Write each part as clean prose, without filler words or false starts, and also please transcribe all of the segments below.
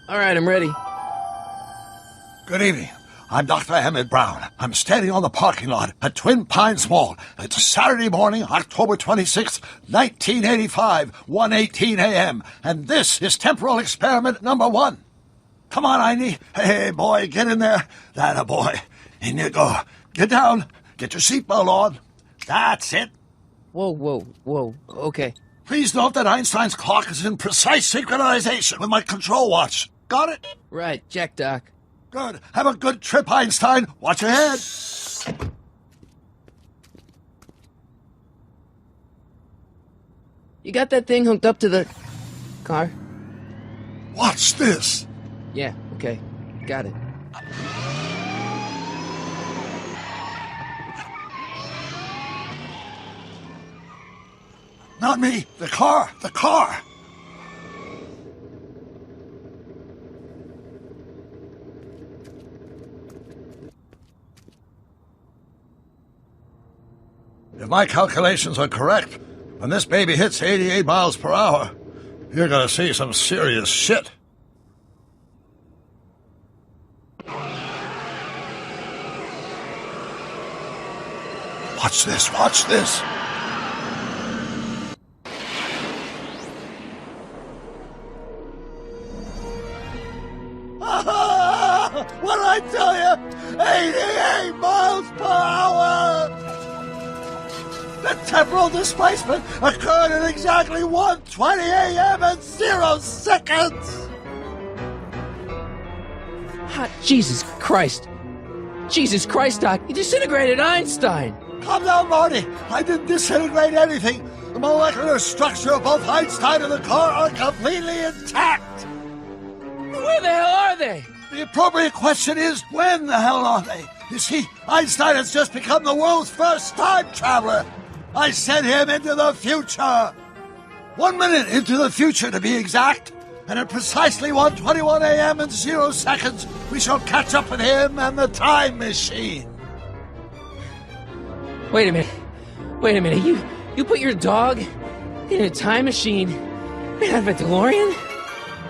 All right, I'm ready. Good evening. I'm Dr. Emmett Brown. I'm standing on the parking lot at Twin Pines Mall. It's Saturday morning, October 26th, 1985, 1:18 a.m. And this is temporal experiment number 1. Come on, Einie. Hey, boy, get in there. That a boy. In you go. Get down. Get your seatbelt on. That's it. Whoa. Okay. Please note that Einstein's clock is in precise synchronization with my control watch. Got it? Right, check, Doc. Good. Have a good trip, Einstein. Watch your head. You got that thing hooked up to the car? Watch this. Yeah, okay. Got it. Not me. The car. The car. If my calculations are correct, when this baby hits 88 miles per hour, you're gonna see some serious shit. Watch this, watch this. What did I tell you? 88 miles per hour! The temporal displacement occurred at exactly 1:20 a.m. and 0 seconds! Hot Jesus Christ. Jesus Christ, Doc. You disintegrated Einstein. Calm down, Marty. I didn't disintegrate anything. The molecular structure of both Einstein and the car are completely intact. Where the hell are they? The appropriate question is, when the hell are they? You see, Einstein has just become the world's first time traveler. I sent him into the future. 1 minute into the future, to be exact. And at precisely 1:21 a.m. and 0 seconds, we shall catch up with him and the time machine. Wait a minute. You put your dog in a time machine made out of a DeLorean?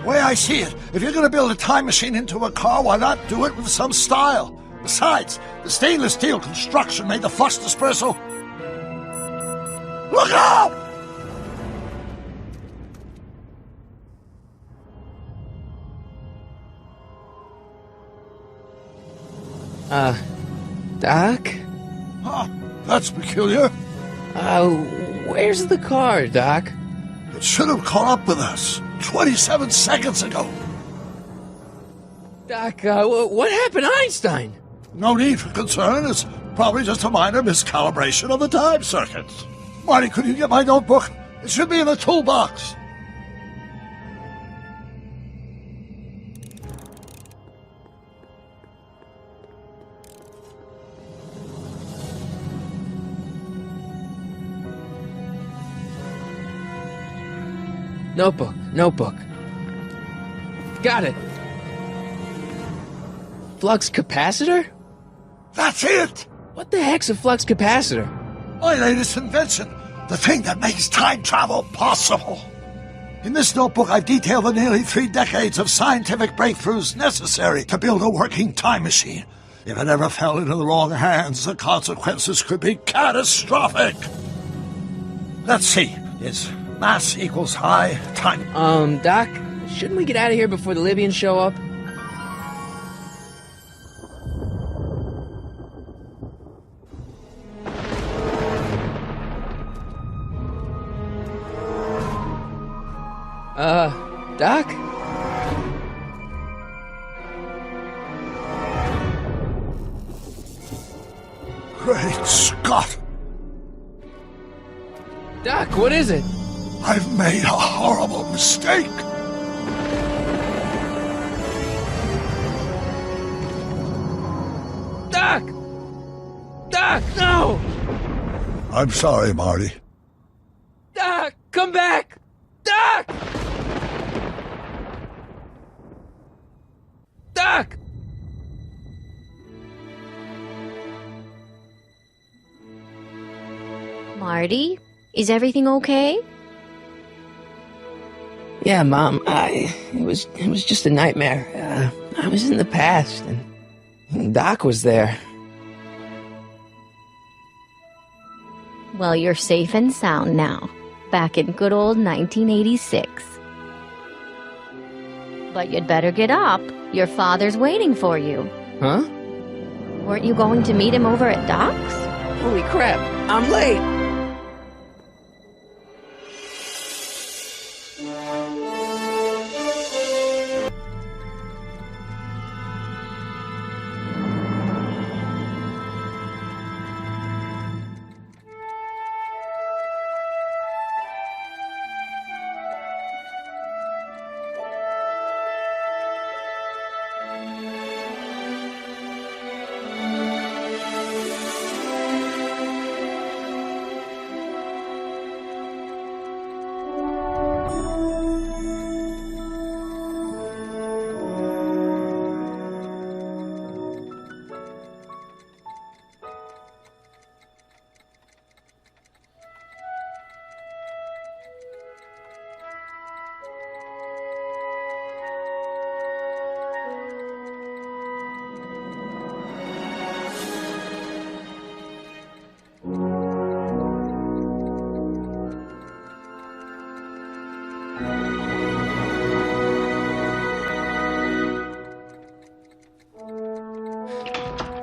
The way I see it, if you're going to build a time machine into a car, why not do it with some style? Besides, the stainless steel construction made the flux dispersal. Look out! Doc? Huh, that's peculiar. Where's the car, Doc? It should have caught up with us 27 seconds ago. Doc, what happened to Einstein? No need for concern. It's probably just a minor miscalibration of the time circuits. Marty, could you get my notebook? It should be in the toolbox. Notebook. Got it. Flux capacitor? That's it! What the heck's a flux capacitor? My latest invention. The thing that makes time travel possible. In this notebook, I've detailed the nearly 3 decades of scientific breakthroughs necessary to build a working time machine. If it ever fell into the wrong hands, the consequences could be catastrophic. Let's see. It's mass equals high, time... Doc, shouldn't we get out of here before the Libyans show up? Doc? Great Scott! Doc, what is it? I've made a horrible mistake! Doc! Doc, no! I'm sorry, Marty. Doc, come back! Doc! Doc! Marty, is everything okay? Yeah, Mom, it was just a nightmare. I was in the past, and Doc was there. Well, you're safe and sound now, back in good old 1986. But you'd better get up. Your father's waiting for you. Huh? Weren't you going to meet him over at Doc's? Holy crap, I'm late!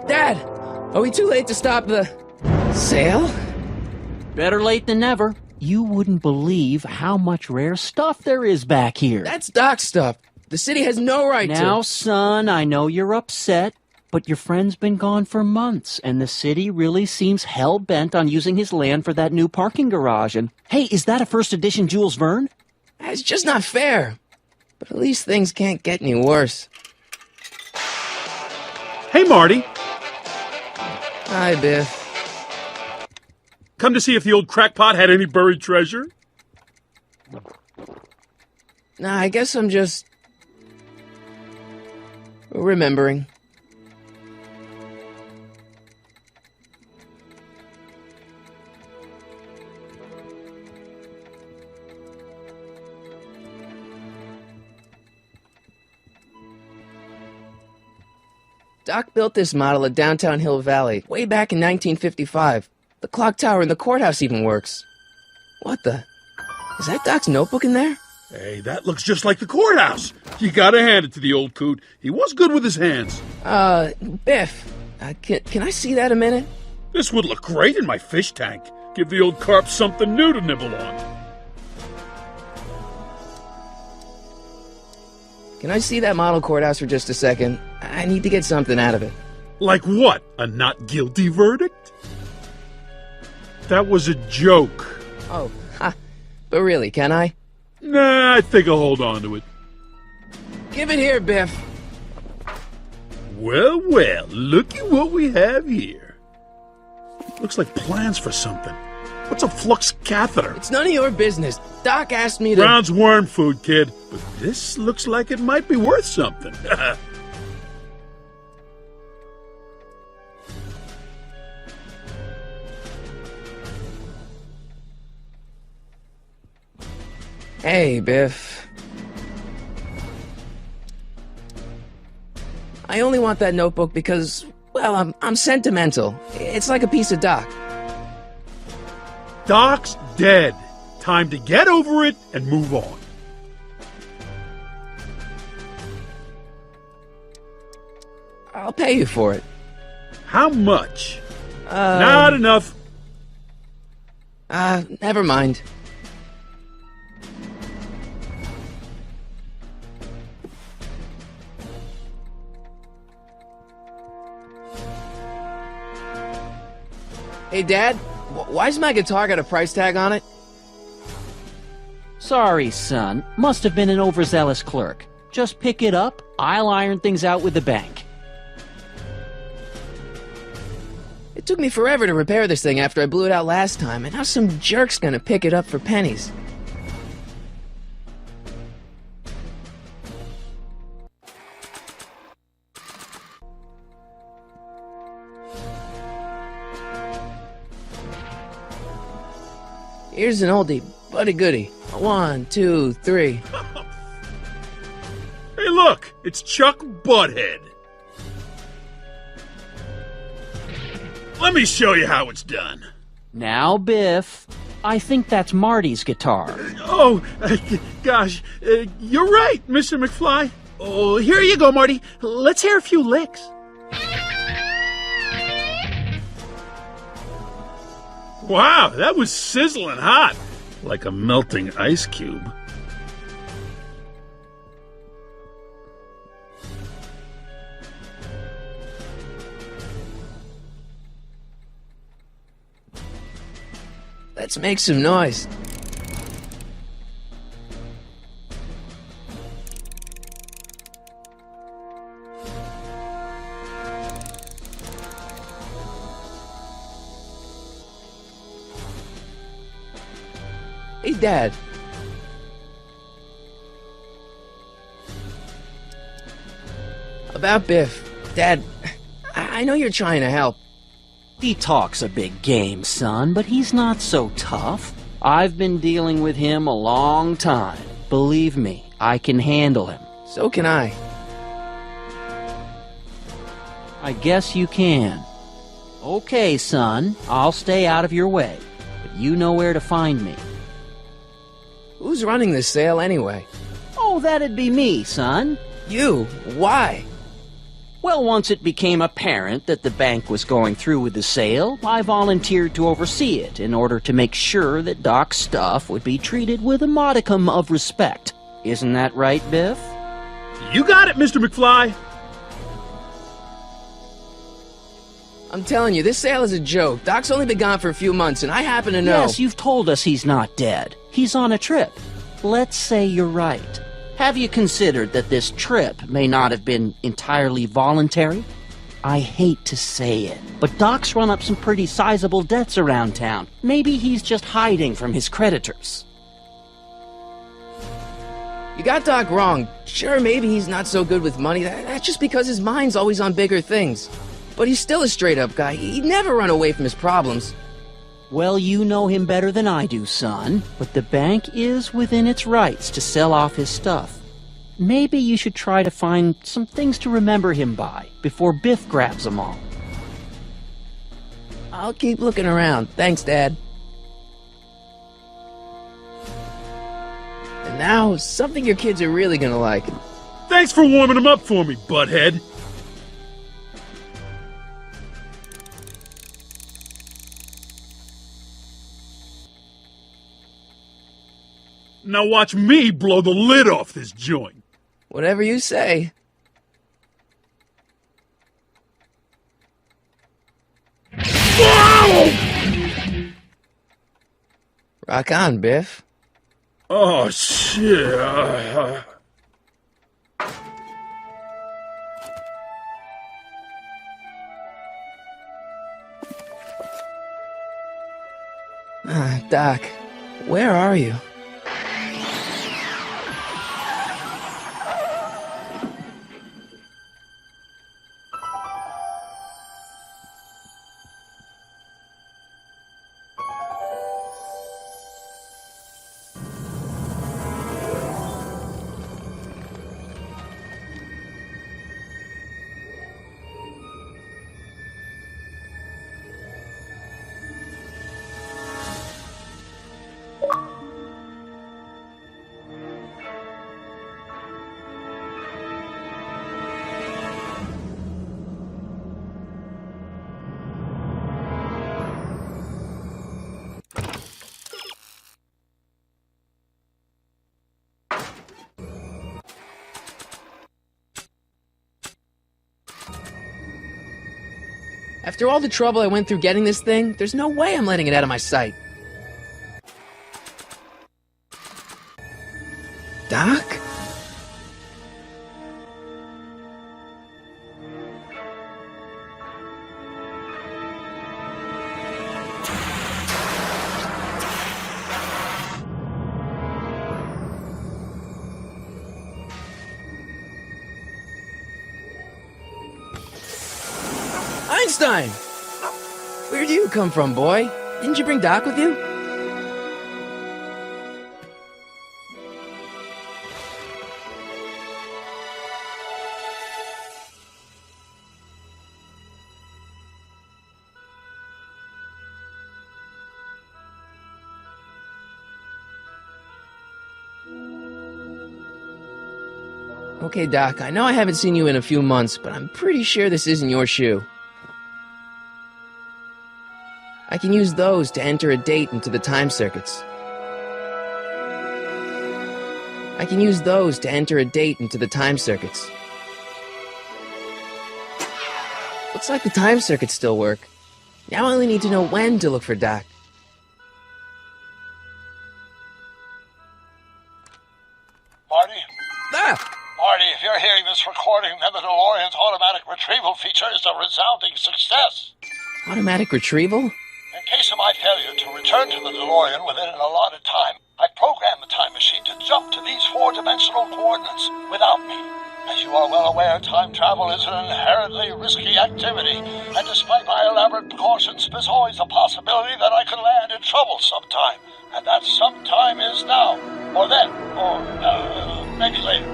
Dad! Are we too late to stop the sale? Better late than never. You wouldn't believe how much rare stuff there is back here. That's Doc's stuff. The city has no right to... Now, son, I know you're upset, but your friend's been gone for months, and the city really seems hell-bent on using his land for that new parking garage. And, hey, is that a first edition Jules Verne? It's just not fair. But at least things can't get any worse. Hey, Marty. Hi, Biff. Come to see if the old crackpot had any buried treasure? Nah, I guess I'm just... remembering. Doc built this model at downtown Hill Valley way back in 1955. The clock tower in the courthouse even works. What the? Is that Doc's notebook in there? Hey, that looks just like the courthouse. You gotta hand it to the old coot. He was good with his hands. Biff, can I see that a minute? This would look great in my fish tank. Give the old carp something new to nibble on. Can I see that model courthouse for just a second? I need to get something out of it. Like what? A not guilty verdict? That was a joke. Oh, ha. But really, can I? Nah, I think I'll hold on to it. Give it here, Biff. Well, well, look at what we have here. Looks like plans for something. What's a flux catheter? It's none of your business. Doc asked me to... Brown's worm food, kid. But this looks like it might be worth something. Hey, Biff. I only want that notebook because, well, I'm sentimental. It's like a piece of Doc. Doc's dead. Time to get over it and move on. I'll pay you for it. How much? Not enough. Never mind. Hey, Dad, why's my guitar got a price tag on it? Sorry, son. Must have been an overzealous clerk. Just pick it up. I'll iron things out with the bank. It took me forever to repair this thing after I blew it out last time, and now some jerk's gonna pick it up for pennies. Here's an oldie, but a goodie. 1, 2, 3. look! It's Chuck Butthead. Let me show you how it's done. Now, Biff, I think that's Marty's guitar. Oh, gosh, you're right, Mr. McFly. Oh, here you go, Marty. Let's hear a few licks. Wow, that was sizzling hot, like a melting ice cube. Let's make some noise. Hey, Dad. About Biff. Dad, I know you're trying to help. He talks a big game, son, but he's not so tough. I've been dealing with him a long time. Believe me, I can handle him. So can I. I guess you can. Okay, son, I'll stay out of your way, but you know where to find me. Who's running this sale anyway? Oh, that'd be me, son. You? Why? Well, once it became apparent that the bank was going through with the sale, I volunteered to oversee it in order to make sure that Doc's stuff would be treated with a modicum of respect. Isn't that right, Biff? You got it, Mr. McFly. I'm telling you, this sale is a joke. Doc's only been gone for a few months, and I happen to know... Yes, you've told us he's not dead. He's on a trip. Let's say you're right. Have you considered that this trip may not have been entirely voluntary? I hate to say it, but Doc's run up some pretty sizable debts around town. Maybe he's just hiding from his creditors. You got Doc wrong. Sure, maybe he's not so good with money. That's just because his mind's always on bigger things. But he's still a straight-up guy. He'd never run away from his problems. Well, you know him better than I do, son, but the bank is within its rights to sell off his stuff. Maybe you should try to find some things to remember him by before Biff grabs them all. I'll keep looking around. Thanks, Dad. And now, something your kids are really gonna like. Thanks for warming them up for me, butthead. Now watch me blow the lid off this joint. Whatever you say. Whoa! Rock on, Biff. Oh, shit. Doc, where are you? After all the trouble I went through getting this thing, there's no way I'm letting it out of my sight. Doc? Einstein! Where'd you come from, boy? Didn't you bring Doc with you? Okay, Doc, I know I haven't seen you in a few months, but I'm pretty sure this isn't your shoe. I can use those to enter a date into the time circuits. I can use those to enter a date into the time circuits. Looks like the time circuits still work. Now I only need to know when to look for Doc. Marty? Ah! Marty, if you're hearing this recording, then the DeLorean's automatic retrieval feature is a resounding success. Automatic retrieval? In case of my failure to return to the DeLorean within an allotted time, I programmed the time machine to jump to these four-dimensional coordinates without me. As you are well aware, time travel is an inherently risky activity, and despite my elaborate precautions, there's always a possibility that I could land in trouble sometime, and that sometime is now, or then, or maybe later.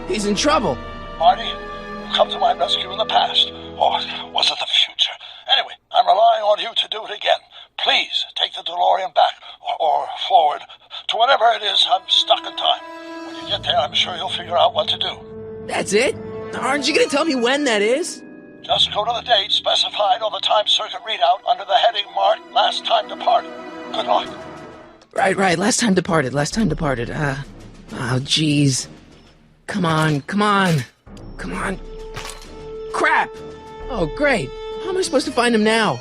He's in trouble. Marty, you've come to my rescue in the past, or was it the future? Anyway, I'm relying on you to do it again. Please take the DeLorean back, or forward, to whatever it is. I'm stuck in time. When you get there, I'm sure you'll figure out what to do. That's it? Aren't you gonna tell me when that is? Just go to the date specified on the time circuit readout under the heading marked Last Time Departed. Good luck. Right. Last time departed. Oh, jeez. Come on. Crap! Oh, great. How am I supposed to find him now?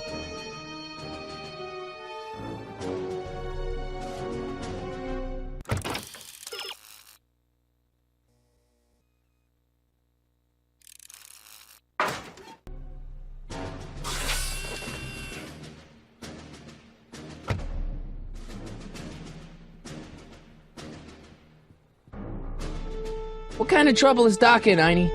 What kind of trouble is Doc in, Einie?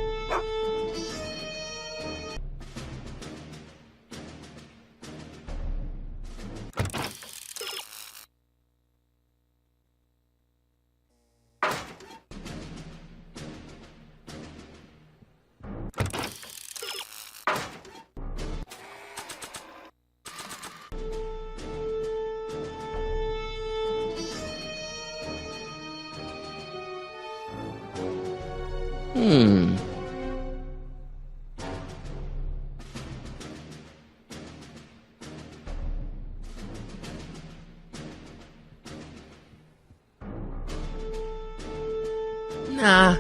Nah.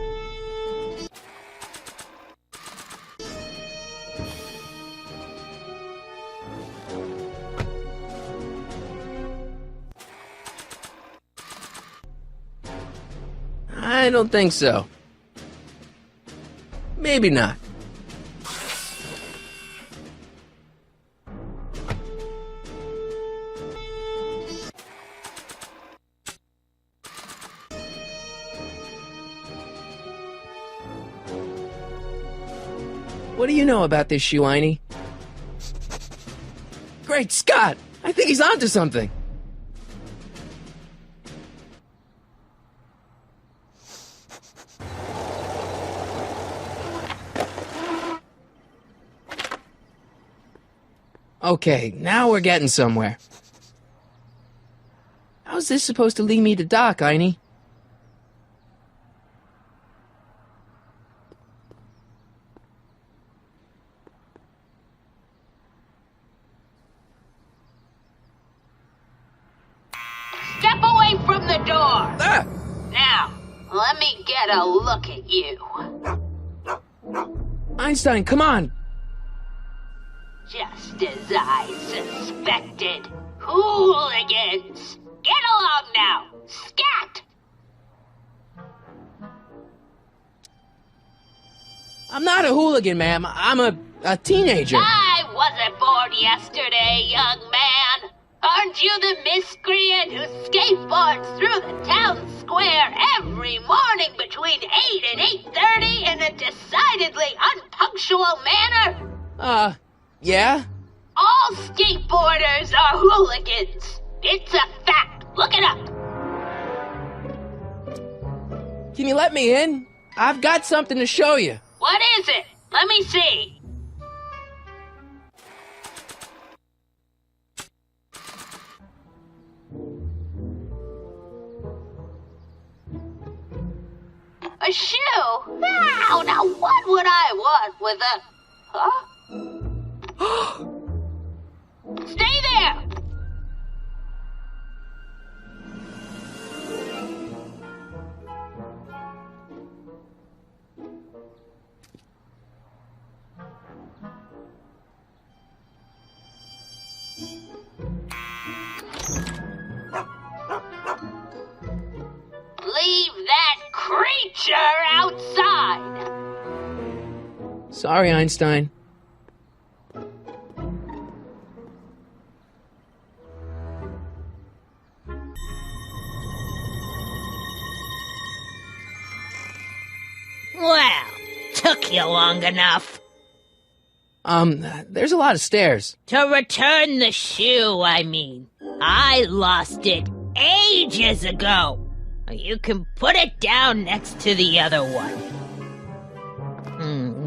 I don't think so. Maybe not. What do you know about this shoe, Einie? Great Scott! I think he's onto something! Okay, now we're getting somewhere. How's this supposed to lead me to Doc, Einie? Step away from the door! Ah! Now, let me get a look at you. Einstein, come on! Just as I suspected. Hooligans! Get along now! Scat! I'm not a hooligan, ma'am. I'm a teenager. I wasn't born yesterday, young man. Aren't you the miscreant who skateboards through the town square every morning between 8 and 8:30 in a decidedly unpunctual manner? Yeah? All skateboarders are hooligans. It's a fact. Look it up. Can you let me in? I've got something to show you. What is it? Let me see. A shoe? Now what would I want with a... Huh? Stay there! Leave that creature outside! Sorry, Einstein. Well, took you long enough. There's a lot of stairs. To return the shoe, I mean. I lost it ages ago. You can put it down next to the other one.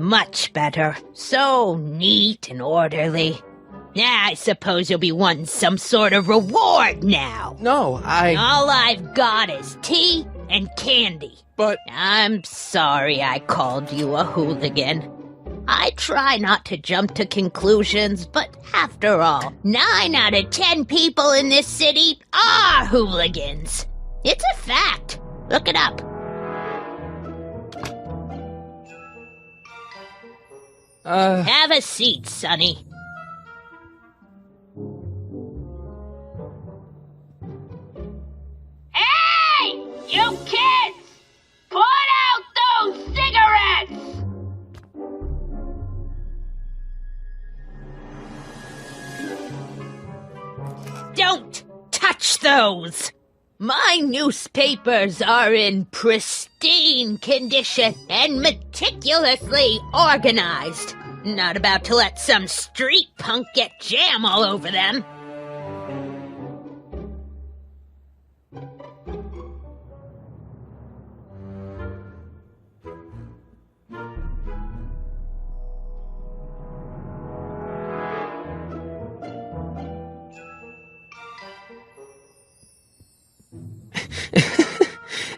Much better. So neat and orderly. I suppose you'll be wanting some sort of reward now. No, All I've got is tea and candy. But... I'm sorry I called you a hooligan. I try not to jump to conclusions, but after all, 9 out of 10 people in this city are hooligans. It's a fact. Look it up. Have a seat, Sonny. Hey! You kids! Put out those cigarettes! Don't touch those! My newspapers are in pristine condition and meticulously organized. Not about to let some street punk get jam all over them.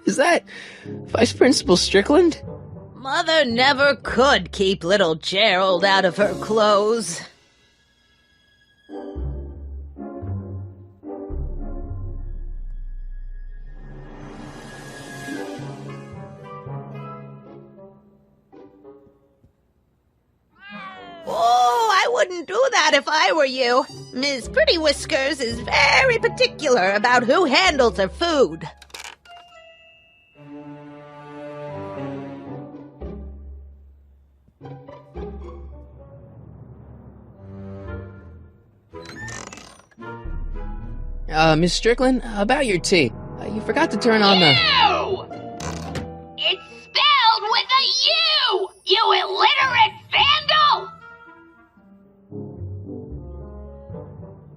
Is that Vice Principal Strickland? Mother never could keep little Gerald out of her clothes. Oh, I wouldn't do that if I were you. Ms. Pretty Whiskers is very particular about who handles her food. Miss Strickland, about your tea. You forgot to turn on the... U! It's spelled with a U! You illiterate vandal!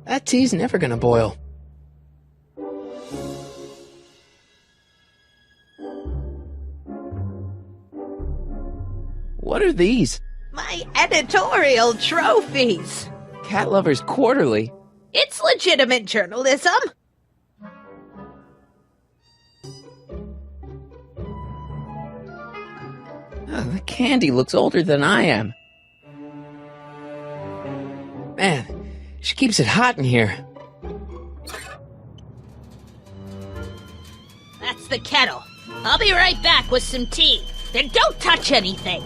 That tea's never gonna boil. What are these? My editorial trophies. Cat Lovers Quarterly. It's legitimate journalism. The candy looks older than I am. Man, she keeps it hot in here. That's the kettle. I'll be right back with some tea. Then don't touch anything.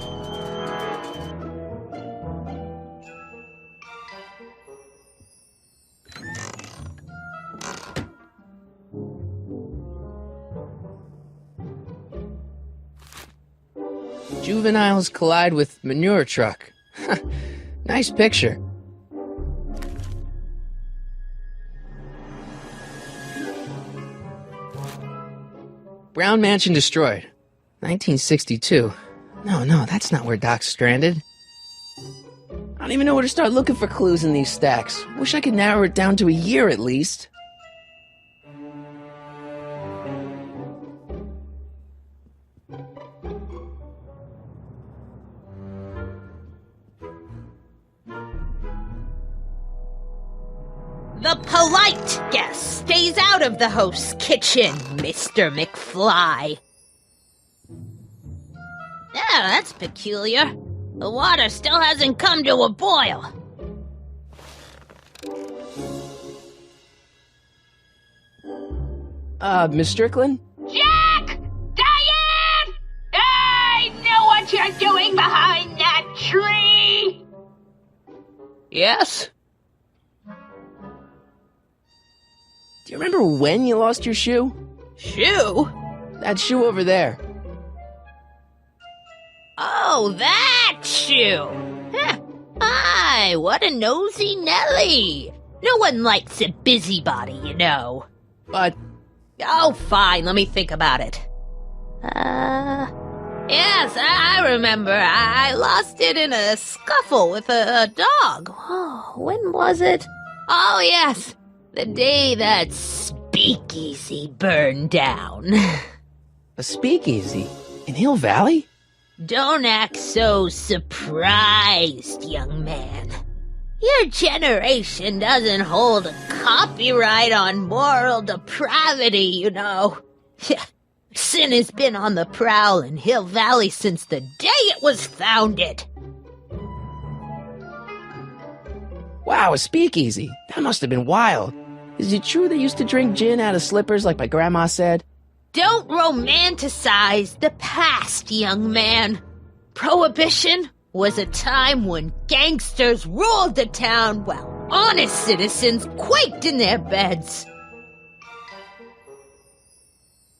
Juveniles collide with manure truck. Nice picture. Brown Mansion destroyed. 1962. No, that's not where Doc's stranded. I don't even know where to start looking for clues in these stacks. Wish I could narrow it down to a year at least. The polite guest stays out of the host's kitchen, Mr. McFly. that's peculiar. The water still hasn't come to a boil. Miss Strickland? Jack! Diane! I know what you're doing behind that tree! Yes? Do you remember when you lost your shoe? Shoe? That shoe over there. Oh, that shoe! Huh. Aye, what a nosy Nelly! No one likes a busybody, you know. But Oh, fine, let me think about it. Yes, I remember. I lost it in a scuffle with a dog. Oh, when was it? Oh, yes, the day that speakeasy burned down. a speakeasy in Hill Valley? Don't act so surprised, young man. Your generation doesn't hold a copyright on moral depravity, you know. Sin has been on the prowl in Hill Valley since the day it was founded. Wow, a speakeasy. That must have been wild. Is it true they used to drink gin out of slippers like my grandma said? Don't romanticize the past, young man. Prohibition was a time when gangsters ruled the town while honest citizens quaked in their beds.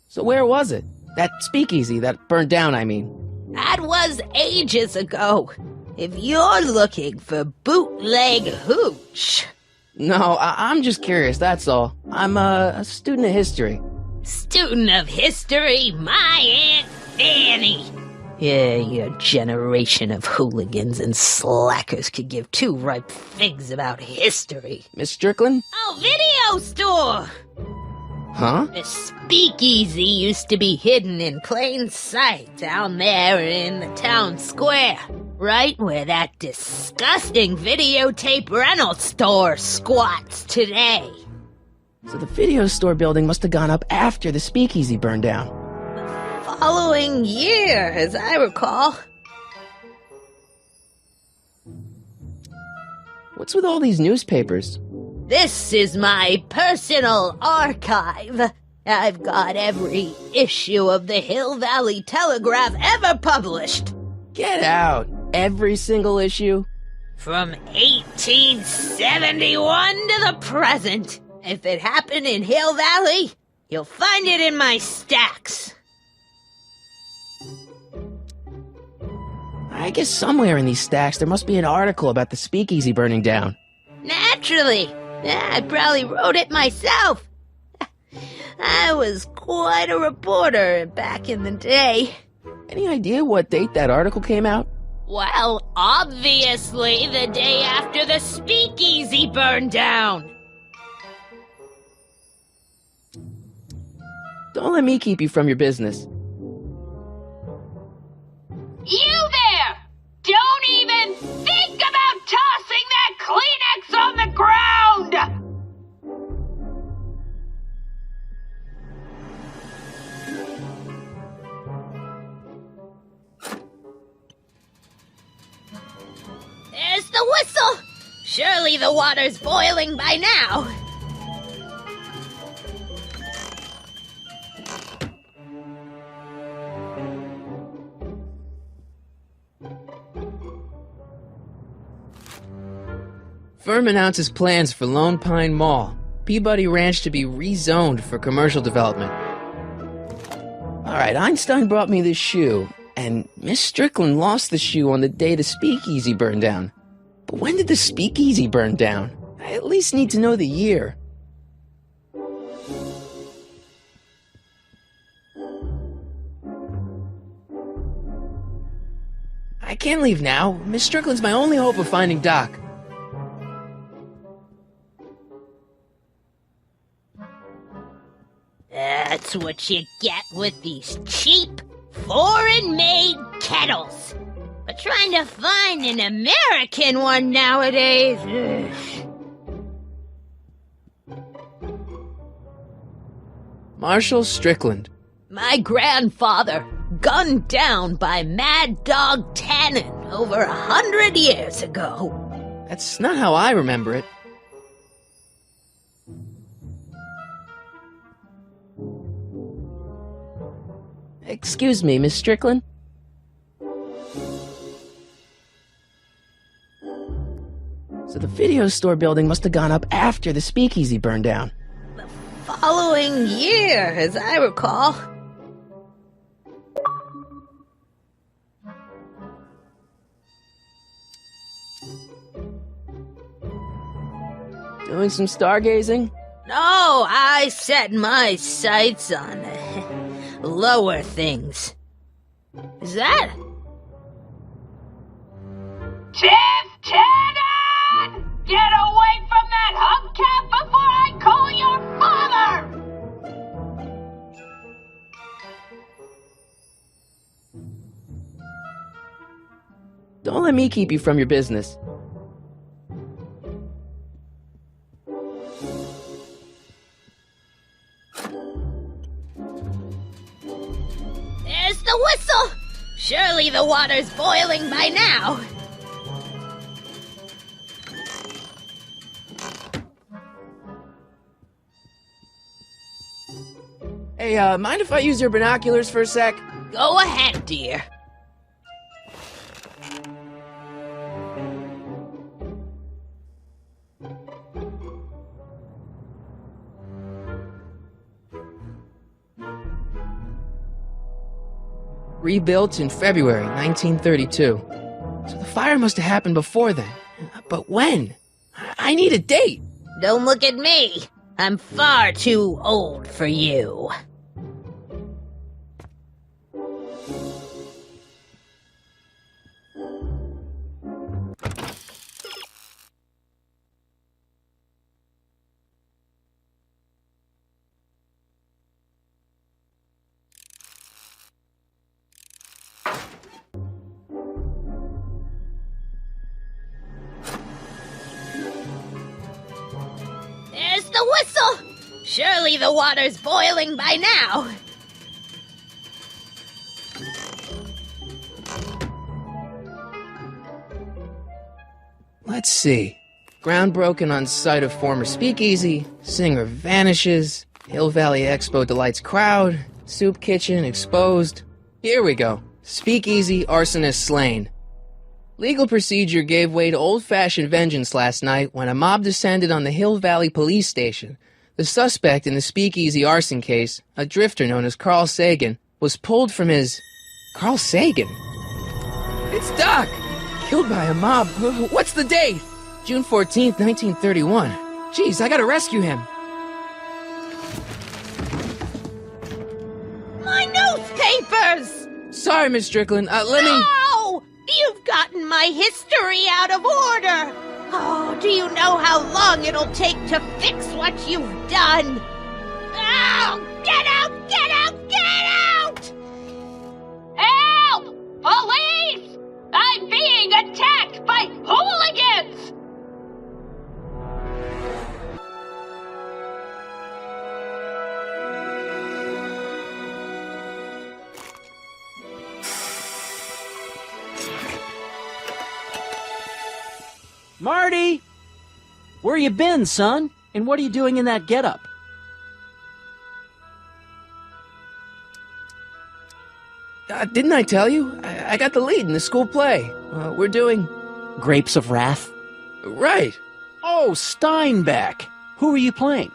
So where was it? That speakeasy that burned down, I mean. That was ages ago. If you're looking for bootleg hooch. No, I'm just curious, that's all. I'm a student of history. Student of history, my Aunt Fanny. Yeah, your generation of hooligans and slackers could give two ripe figs about history. Miss Strickland? Oh, video store! Huh? The speakeasy used to be hidden in plain sight down there in the town square. Right where that disgusting videotape rental store squats today. So the video store building must have gone up after the speakeasy burned down. Following year, as I recall. What's with all these newspapers? This is my personal archive. I've got every issue of the Hill Valley Telegraph ever published. Get out! Every single issue? From 1871 to the present. If it happened in Hill Valley, you'll find it in my stacks. I guess somewhere in these stacks there must be an article about the speakeasy burning down. Naturally. I probably wrote it myself. I was quite a reporter back in the day. Any idea what date that article came out? Well, obviously the day after the speakeasy burned down. Don't let me keep you from your business. You there! Don't even think about tossing that Kleenex on the ground! There's the whistle! Surely the water's boiling by now. Firm announces plans for Lone Pine Mall, Peabody Ranch to be rezoned for commercial development. Alright, Einstein brought me this shoe, and Miss Strickland lost the shoe on the day the speakeasy burned down. But when did the speakeasy burn down? I at least need to know the year. I can't leave now. Miss Strickland's my only hope of finding Doc. That's what you get with these cheap, foreign-made kettles. But trying to find an American one nowadays... Marshall Strickland. My grandfather, gunned down by Mad Dog Tannen over 100 years ago. That's not how I remember it. Excuse me, Miss Strickland? So the video store building must have gone up after the speakeasy burned down. Following year, as I recall. Doing some stargazing? No, I set my sights on lower things. Is that? Tiff Tannen! Get away from that hubcap before I call your father! Don't let me keep you from your business. There's the whistle! Surely the water's boiling by now. Hey, mind if I use your binoculars for a sec? Go ahead, dear. Rebuilt in February 1932. So the fire must have happened before then. But when? I need a date! Don't look at me. I'm far too old for you. There's the whistle! Surely the water's boiling by now. Let's see. Ground broken on site of former speakeasy, singer vanishes, Hill Valley Expo delights crowd, soup kitchen exposed. Here we go. Speakeasy arsonist slain. Legal procedure gave way to old-fashioned vengeance last night when a mob descended on the Hill Valley police station. The suspect in the speakeasy arson case, a drifter known as Carl Sagan, was pulled from his... Carl Sagan? It's Doc! Killed by a mob. What's the date? June 14th, 1931. Jeez, I gotta rescue him. My newspapers! Sorry, Miss Strickland. Let me... No! You've gotten my history out of order! Oh, do you know how long it'll take to fix what you've done? Oh, get out! Get out! Get out! Help! Police! I'm being attacked by hooligans! Marty! Where you been, son? And what are you doing in that getup? Didn't I tell you? I got the lead in the school play. We're doing... Grapes of Wrath? Right. Oh, Steinbeck! Who are you playing?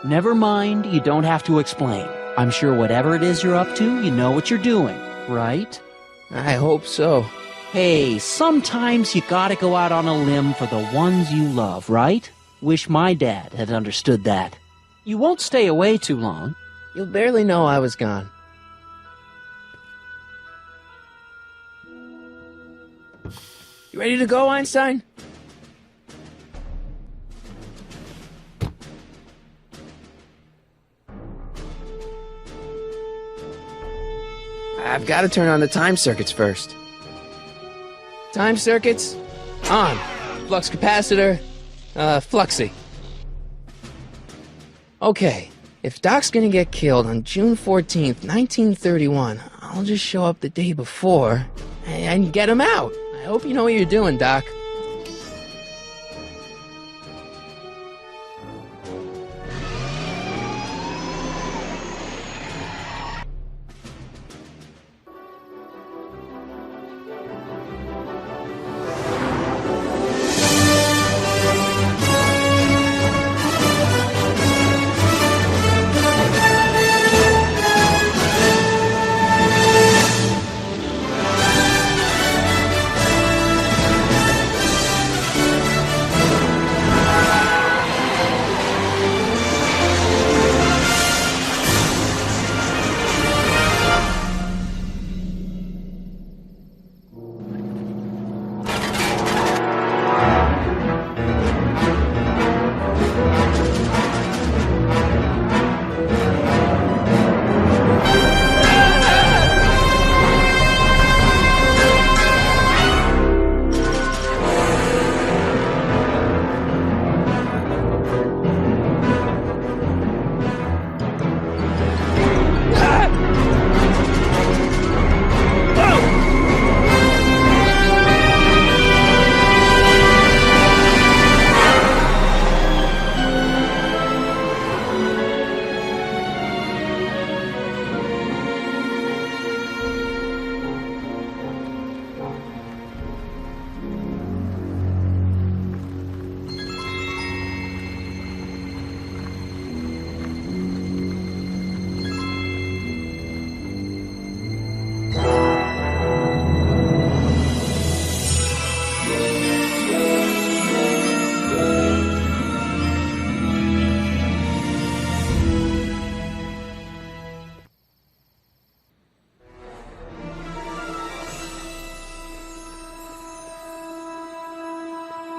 Never mind, you don't have to explain. I'm sure whatever it is you're up to, you know what you're doing, right? I hope so. Hey, sometimes you gotta go out on a limb for the ones you love, right? Wish my dad had understood that. You won't stay away too long. You'll barely know I was gone. You ready to go, Einstein? I've got to turn on the time circuits first. Time circuits, on. Flux capacitor, fluxy. Okay, If Doc's gonna get killed on June 14th, 1931, I'll just show up the day before and get him out. I hope you know what you're doing, Doc.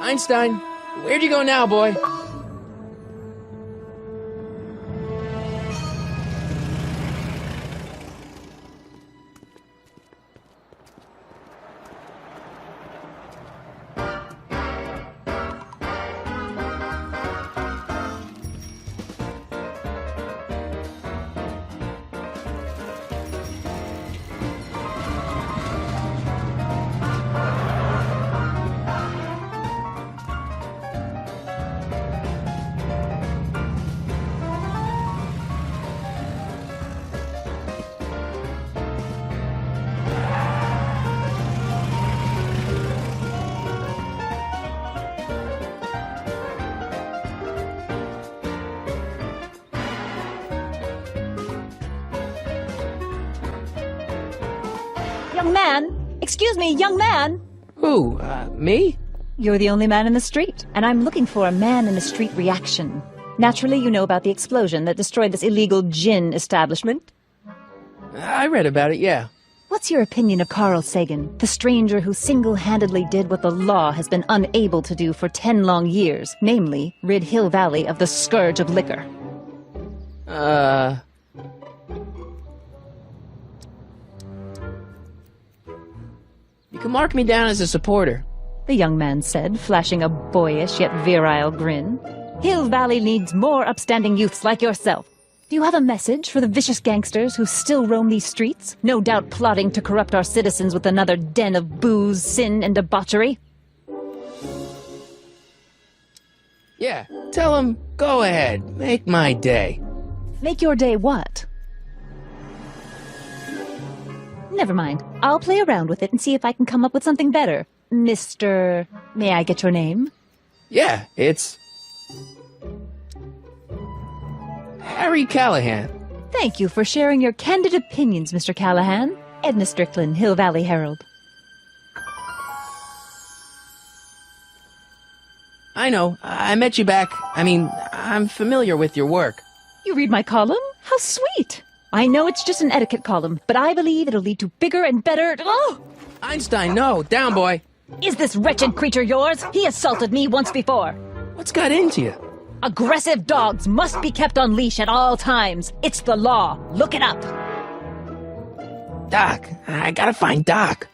Einstein, where'd you go now, boy? Young man! Excuse me, young man! Who, me? You're the only man in the street, and I'm looking for a man-in-the-street reaction. Naturally, you know about the explosion that destroyed this illegal gin establishment. I read about it, yeah. What's your opinion of Carl Sagan, the stranger who single-handedly did what the law has been unable to do for 10 long years, namely, rid Hill Valley of the scourge of liquor? You can mark me down as a supporter. The young man said, flashing a boyish yet virile grin. Hill Valley needs more upstanding youths like yourself. Do you have a message for the vicious gangsters who still roam these streets, no doubt plotting to corrupt our citizens with another den of booze, sin, and debauchery? Yeah, tell him, go ahead, make my day. Make your day what? Never mind. I'll play around with it and see if I can come up with something better. Mr. May I get your name? Yeah, it's Harry Callahan. Thank you for sharing your candid opinions, Mr. Callahan. Edna Strickland, Hill Valley Herald. I know, I met you back. I'm familiar with your work. You read my column? How sweet! I know it's just an etiquette column, but I believe it'll lead to bigger and better... Oh! Einstein, no, down, boy. Is this wretched creature yours? He assaulted me once before. What's got into you? Aggressive dogs must be kept on leash at all times. It's the law. Look it up. Doc, I gotta find Doc.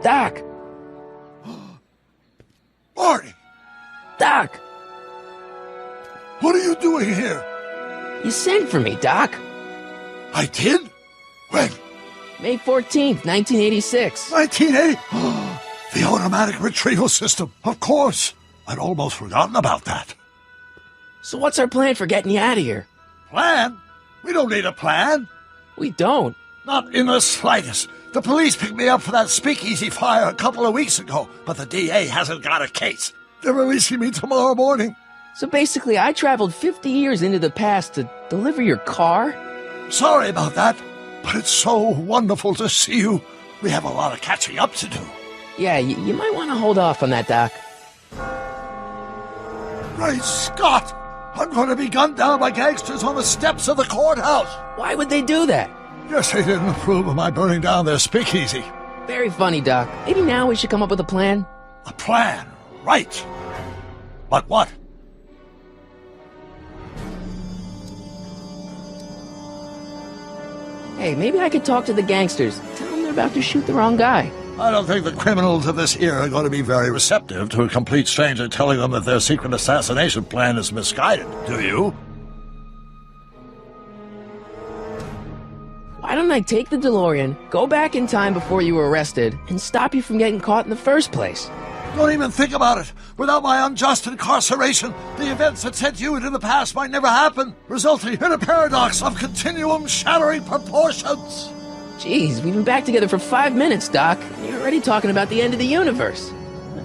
Doc! Marty! Doc! What are you doing here? You sent for me, Doc. I did? When? May 14th, 1986. 1980? The automatic retrieval system. Of course. I'd almost forgotten about that. So what's our plan for getting you out of here? Plan? We don't need a plan. We don't. Not in the slightest. The police picked me up for that speakeasy fire a couple of weeks ago, but the DA hasn't got a case. They're releasing me tomorrow morning. So basically, I traveled 50 years into the past to deliver your car? Sorry about that, but it's so wonderful to see you. We have a lot of catching up to do. Yeah, you might want to hold off on that, Doc. Great Scott! I'm going to be gunned down by gangsters on the steps of the courthouse. Why would they do that? Guess they didn't approve of my burning down their speakeasy. Very funny, Doc. Maybe now we should come up with a plan. A plan, right. But what? Hey, maybe I could talk to the gangsters. Tell them they're about to shoot the wrong guy. I don't think the criminals of this era are going to be very receptive to a complete stranger telling them that their secret assassination plan is misguided, do you? Why don't I take the DeLorean, go back in time before you were arrested, and stop you from getting caught in the first place? Don't even think about it. Without my unjust incarceration, the events that sent you into the past might never happen, resulting in a paradox of continuum-shattering proportions. Jeez, we've been back together for 5 minutes, Doc. And you're already talking about the end of the universe.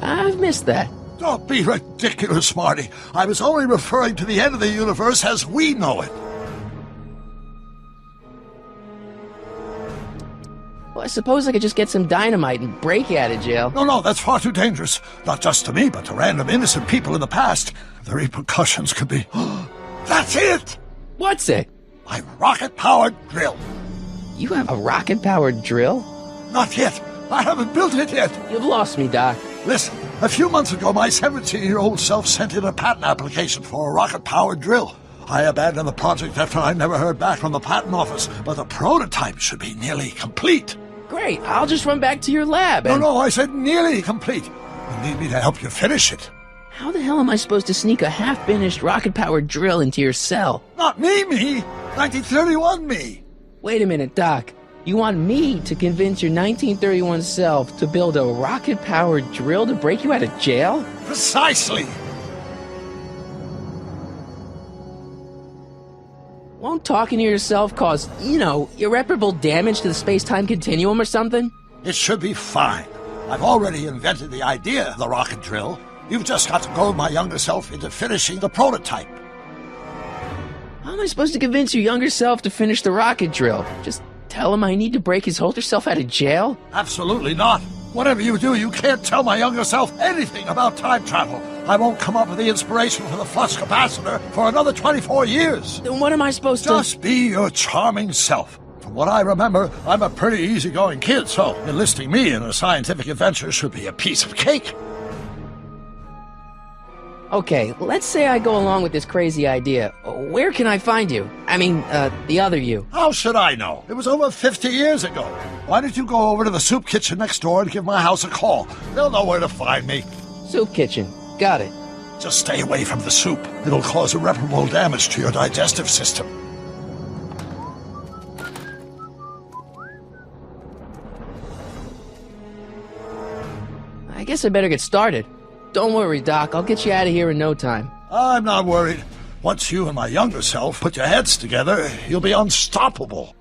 I've missed that. Don't be ridiculous, Marty. I was only referring to the end of the universe as we know it. Well, I suppose I could just get some dynamite and break you out of jail. No, that's far too dangerous. Not just to me, but to random innocent people in the past. The repercussions could be... That's it! What's it? My rocket-powered drill. You have a rocket-powered drill? Not yet. I haven't built it yet. You've lost me, Doc. Listen, a few months ago, my 17-year-old self sent in a patent application for a rocket-powered drill. I abandoned the project after I never heard back from the patent office, but the prototype should be nearly complete. Great, I'll just run back to your lab and... No, I said nearly complete. You need me to help you finish it. How the hell am I supposed to sneak a half-finished rocket-powered drill into your cell? Not me! 1931 me! Wait a minute, Doc. You want me to convince your 1931 self to build a rocket-powered drill to break you out of jail? Precisely! Won't talking to yourself cause, irreparable damage to the space-time continuum or something? It should be fine. I've already invented the idea of the rocket drill. You've just got to goad my younger self into finishing the prototype. How am I supposed to convince your younger self to finish the rocket drill? Just tell him I need to break his older self out of jail? Absolutely not. Whatever you do, you can't tell my younger self anything about time travel. I won't come up with the inspiration for the flux capacitor for another 24 years. Then what am I supposed to... Just be your charming self. From what I remember, I'm a pretty easygoing kid, so enlisting me in a scientific adventure should be a piece of cake. Okay, let's say I go along with this crazy idea. Where can I find you? I mean, the other you. How should I know? It was over 50 years ago. Why don't you go over to the soup kitchen next door and give my house a call? They'll know where to find me. Soup kitchen. Got it. Just stay away from the soup. It'll cause irreparable damage to your digestive system. I guess I better get started. Don't worry, Doc. I'll get you out of here in no time. I'm not worried. Once you and my younger self put your heads together, you'll be unstoppable.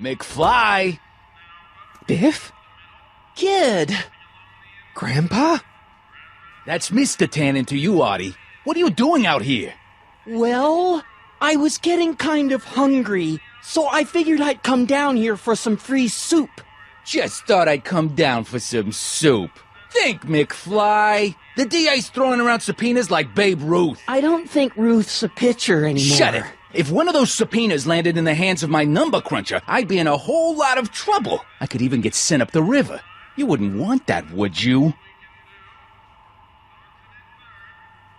McFly! Biff? Kid! Grandpa? That's Mr. Tannen to you, Artie. What are you doing out here? Well, I was getting kind of hungry, so I figured I'd come down here for some free soup. Just thought I'd come down for some soup. Think, McFly. The DA's throwing around subpoenas like Babe Ruth. I don't think Ruth's a pitcher anymore. Shut it. If one of those subpoenas landed in the hands of my number cruncher, I'd be in a whole lot of trouble. I could even get sent up the river. You wouldn't want that, would you?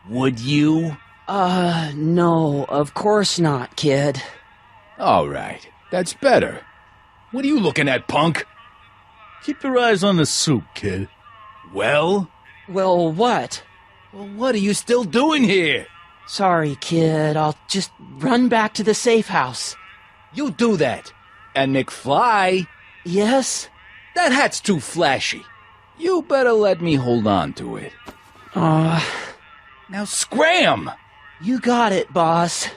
Would you? No, of course not, kid. All right. That's better. What are you looking at, punk? Keep your eyes on the soup, kid. Well? Well, what? Well, what are you still doing here? Sorry, kid. I'll just run back to the safe house. You do that. And McFly? Yes? That hat's too flashy. You better let me hold on to it. Now scram! You got it, boss.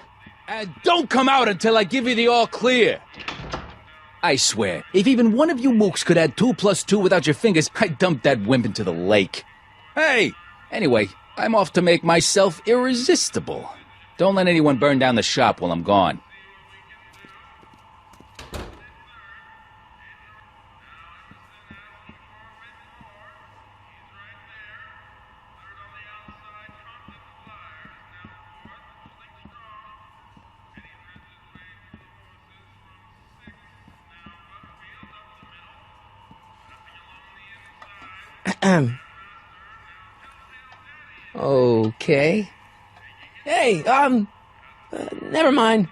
And don't come out until I give you the all clear. I swear, if even one of you mooks could add 2 + 2 without your fingers, I'd dump that wimp into the lake. Hey! Anyway, I'm off to make myself irresistible. Don't let anyone burn down the shop while I'm gone. Okay. Hey, never mind.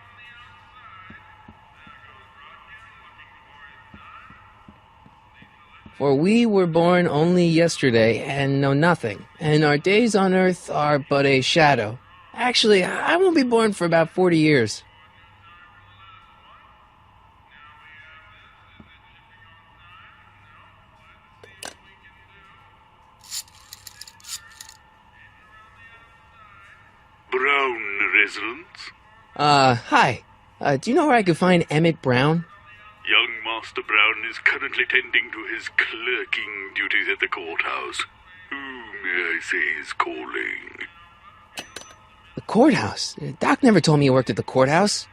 For we were born only yesterday and know nothing, and our days on earth are but a shadow. Actually, I won't be born for about 40 years. Brown residence? Hi. Do you know where I could find Emmett Brown? Young Master Brown is currently tending to his clerking duties at the courthouse. Who may I say is calling? The courthouse? Doc never told me you worked at the courthouse.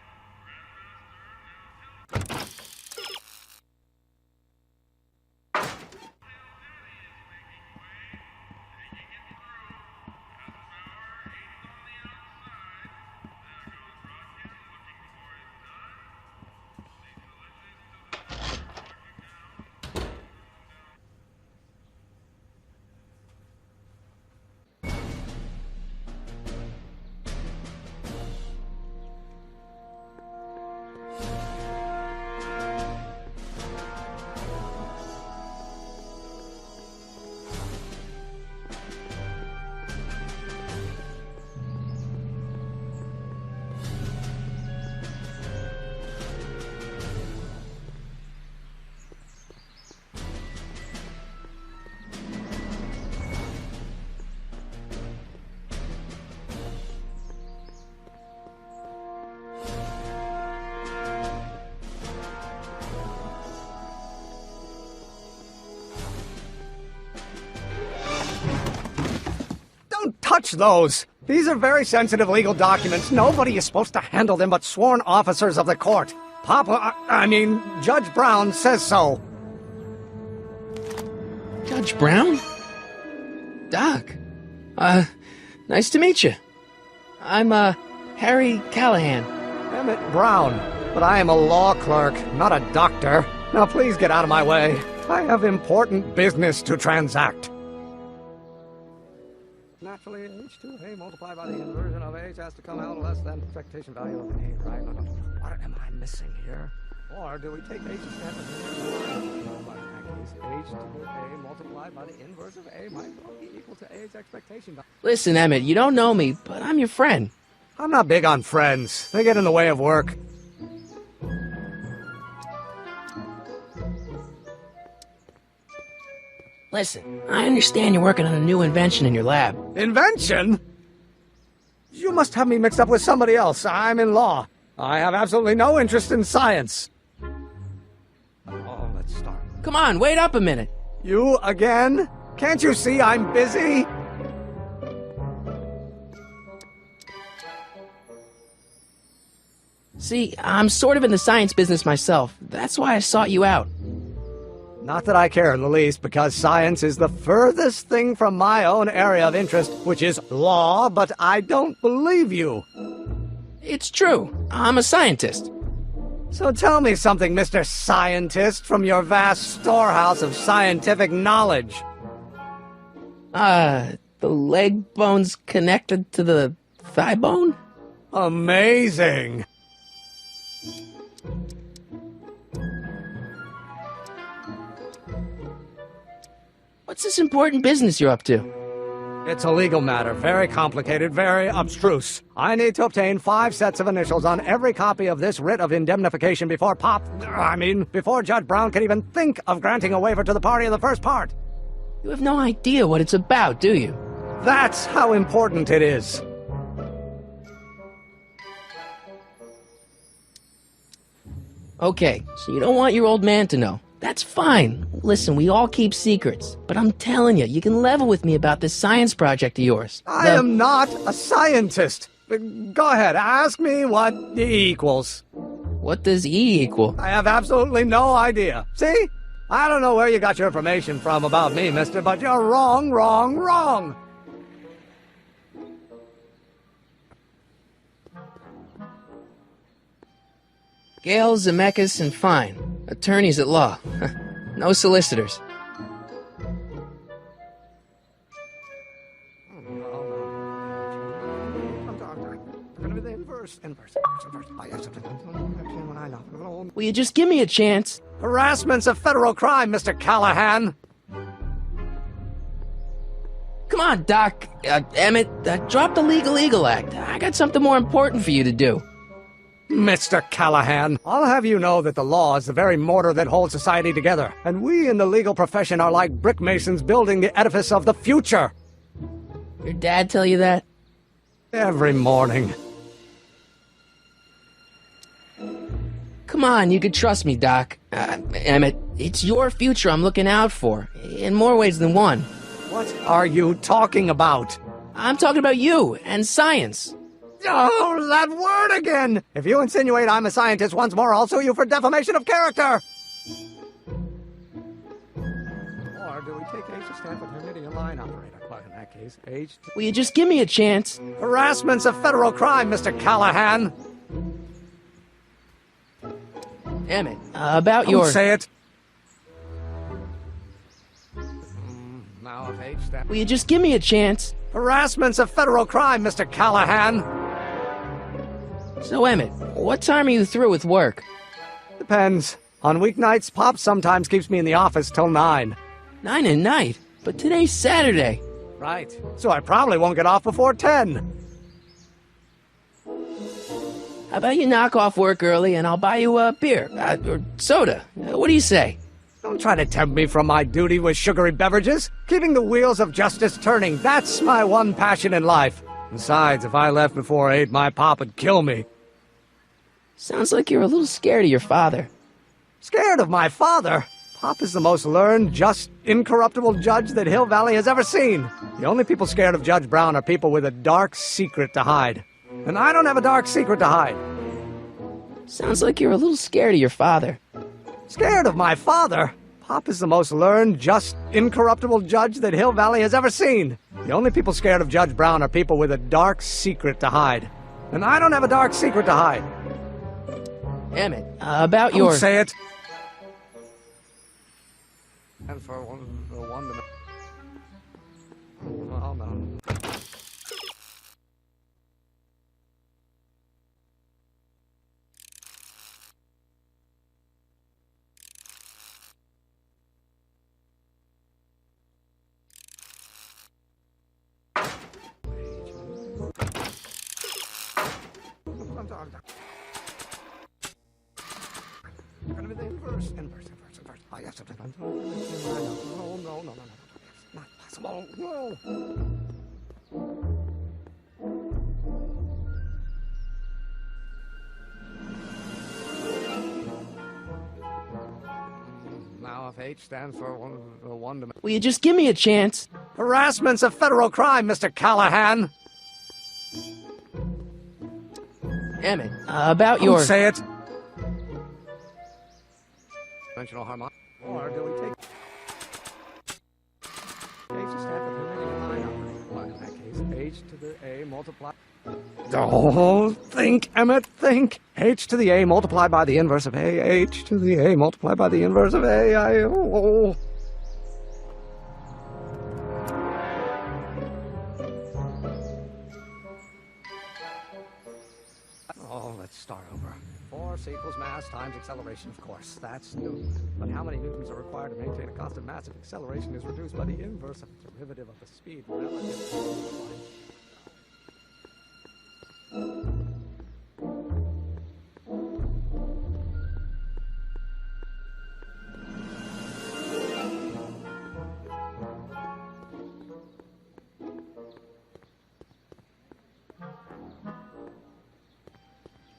Touch those! These are very sensitive legal documents. Nobody is supposed to handle them but sworn officers of the court. Judge Brown says so. Judge Brown? Doc. Nice to meet you. I'm, Harry Callahan. Emmett Brown. But I am a law clerk, not a doctor. Now please get out of my way. I have important business to transact. Naturally, H2A multiplied by the inversion of H has to come out less than expectation value of A, right? No. What am I missing here? Or do we take H H2A multiplied by the inverse of A might be equal to A's expectation value? Listen, Emmett, you don't know me, but I'm your friend. I'm not big on friends. They get in the way of work. Listen, I understand you're working on a new invention in your lab. Invention? You must have me mixed up with somebody else. I'm in law. I have absolutely no interest in science. Oh, let's start. Come on, wait up a minute. You again? Can't you see I'm busy? See, I'm sort of in the science business myself. That's why I sought you out. Not that I care in the least, because science is the furthest thing from my own area of interest, which is law, but I don't believe you. It's true. I'm a scientist. So tell me something, Mr. Scientist, from your vast storehouse of scientific knowledge. The leg bone's connected to the thigh bone? Amazing! What's this important business you're up to? It's a legal matter, very complicated, very abstruse. I need to obtain 5 sets of initials on every copy of this writ of indemnification before before Judge Brown can even think of granting a waiver to the party in the first part. You have no idea what it's about, do you? That's how important it is. Okay, so you don't want your old man to know. That's fine. Listen, we all keep secrets. But I'm telling you, you can level with me about this science project of yours. I am not a scientist. Go ahead, ask me what E equals. What does E equal? I have absolutely no idea. See? I don't know where you got your information from about me, mister, but you're wrong, wrong, wrong. Gale, Zemeckis, and Fine. Attorneys at law. No solicitors. Will you just give me a chance? Harassment's a federal crime, Mr. Callahan. Come on, Doc. Emmett, drop the Legal Eagle Act. I got something more important for you to do. Mr. Callahan, I'll have you know that the law is the very mortar that holds society together, and we in the legal profession are like brick masons building the edifice of the future. Your dad tell you that? Every morning. Come on, you can trust me, Doc. Emmett, it's your future I'm looking out for, in more ways than one. What are you talking about? I'm talking about you and science. Oh, that word again! If you insinuate I'm a scientist once more, I'll sue you for defamation of character! Or do we take H to stand for the Hermitian line operator? Well, in that case, H... Will you just give me a chance? Harassment's a federal crime, Mr. Callahan! Emmett, about Don't your... say it! Now if H stands... Will you just give me a chance? Harassment's a federal crime, Mr. Callahan! So, Emmett, what time are you through with work? Depends. On weeknights, Pop sometimes keeps me in the office till 9. 9 at night? But today's Saturday. Right. So I probably won't get off before 10. How about you knock off work early and I'll buy you a beer, or soda. What do you say? Don't try to tempt me from my duty with sugary beverages. Keeping the wheels of justice turning, that's my one passion in life. Besides, if I left before 8, my pop would kill me. Sounds like you're a little scared of your father. Scared of my father? Pop is the most learned, just, incorruptible judge that Hill Valley has ever seen. The only people scared of Judge Brown are people with a dark secret to hide. And I don't have a dark secret to hide. Sounds like you're a little scared of your father. Scared of my father? Pop is the most learned, just, incorruptible judge that Hill Valley has ever seen. The only people scared of Judge Brown are people with a dark secret to hide. And I don't have a dark secret to hide. Emmett, about your... Don't say it. And for one to... Oh, no. No. Not possible. No. Now if H stands for one to... Will you just give me a chance? Harassment's a federal crime, Mr. Callahan! Emmett, about Don't your... say it! Dimensional harmonic. Or do we take... H to stand for dimensional line operator. Well, in that case, H to the A multiplied... Oh, think, Emmett, think! H to the A multiplied by the inverse of A. H to the A multiplied by the inverse of A. Oh, let's start over. Force equals mass times acceleration, of course. That's Newton. But how many newtons are required to maintain a constant mass if acceleration is reduced by the inverse of the derivative of the speed relative to the line?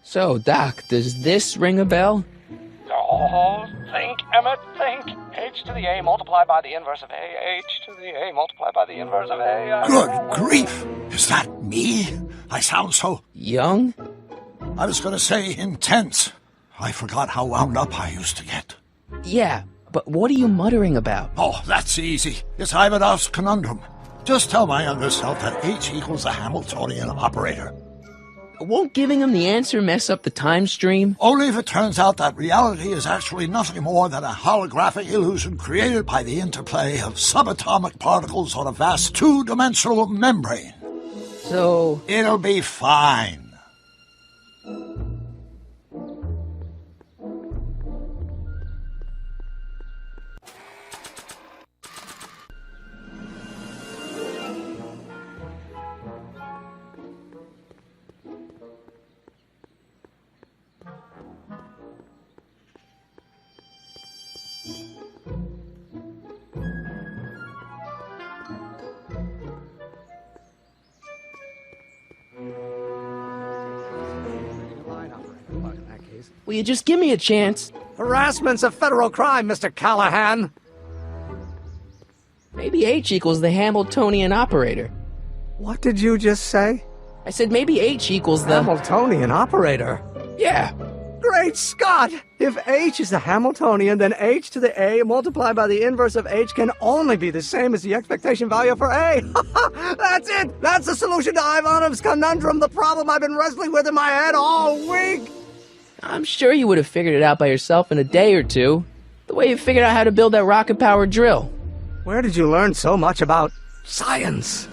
So, Doc, does this ring a bell? Oh, think, Emmett, think. H to the A multiplied by the inverse of A. H to the A multiplied by the inverse of A. Good grief! Is that me? I sound so... Young? I was going to say intense. I forgot how wound up I used to get. Yeah, but what are you muttering about? Oh, that's easy. It's Ivanov's conundrum. Just tell my younger self that H equals the Hamiltonian operator. Won't giving him the answer mess up the time stream? Only if it turns out that reality is actually nothing more than a holographic illusion created by the interplay of subatomic particles on a vast two-dimensional membrane. So... It'll be fine. Will you just give me a chance? Harassment's a federal crime, Mr. Callahan. Maybe H equals the Hamiltonian operator. What did you just say? I said maybe H equals the... Hamiltonian operator? Yeah. Great Scott! If H is the Hamiltonian, then H to the A multiplied by the inverse of H can only be the same as the expectation value for A. That's it! That's the solution to Ivanov's conundrum, the problem I've been wrestling with in my head all week! I'm sure you would have figured it out by yourself in a day or two. The way you figured out how to build that rocket-powered drill. Where did you learn so much about science?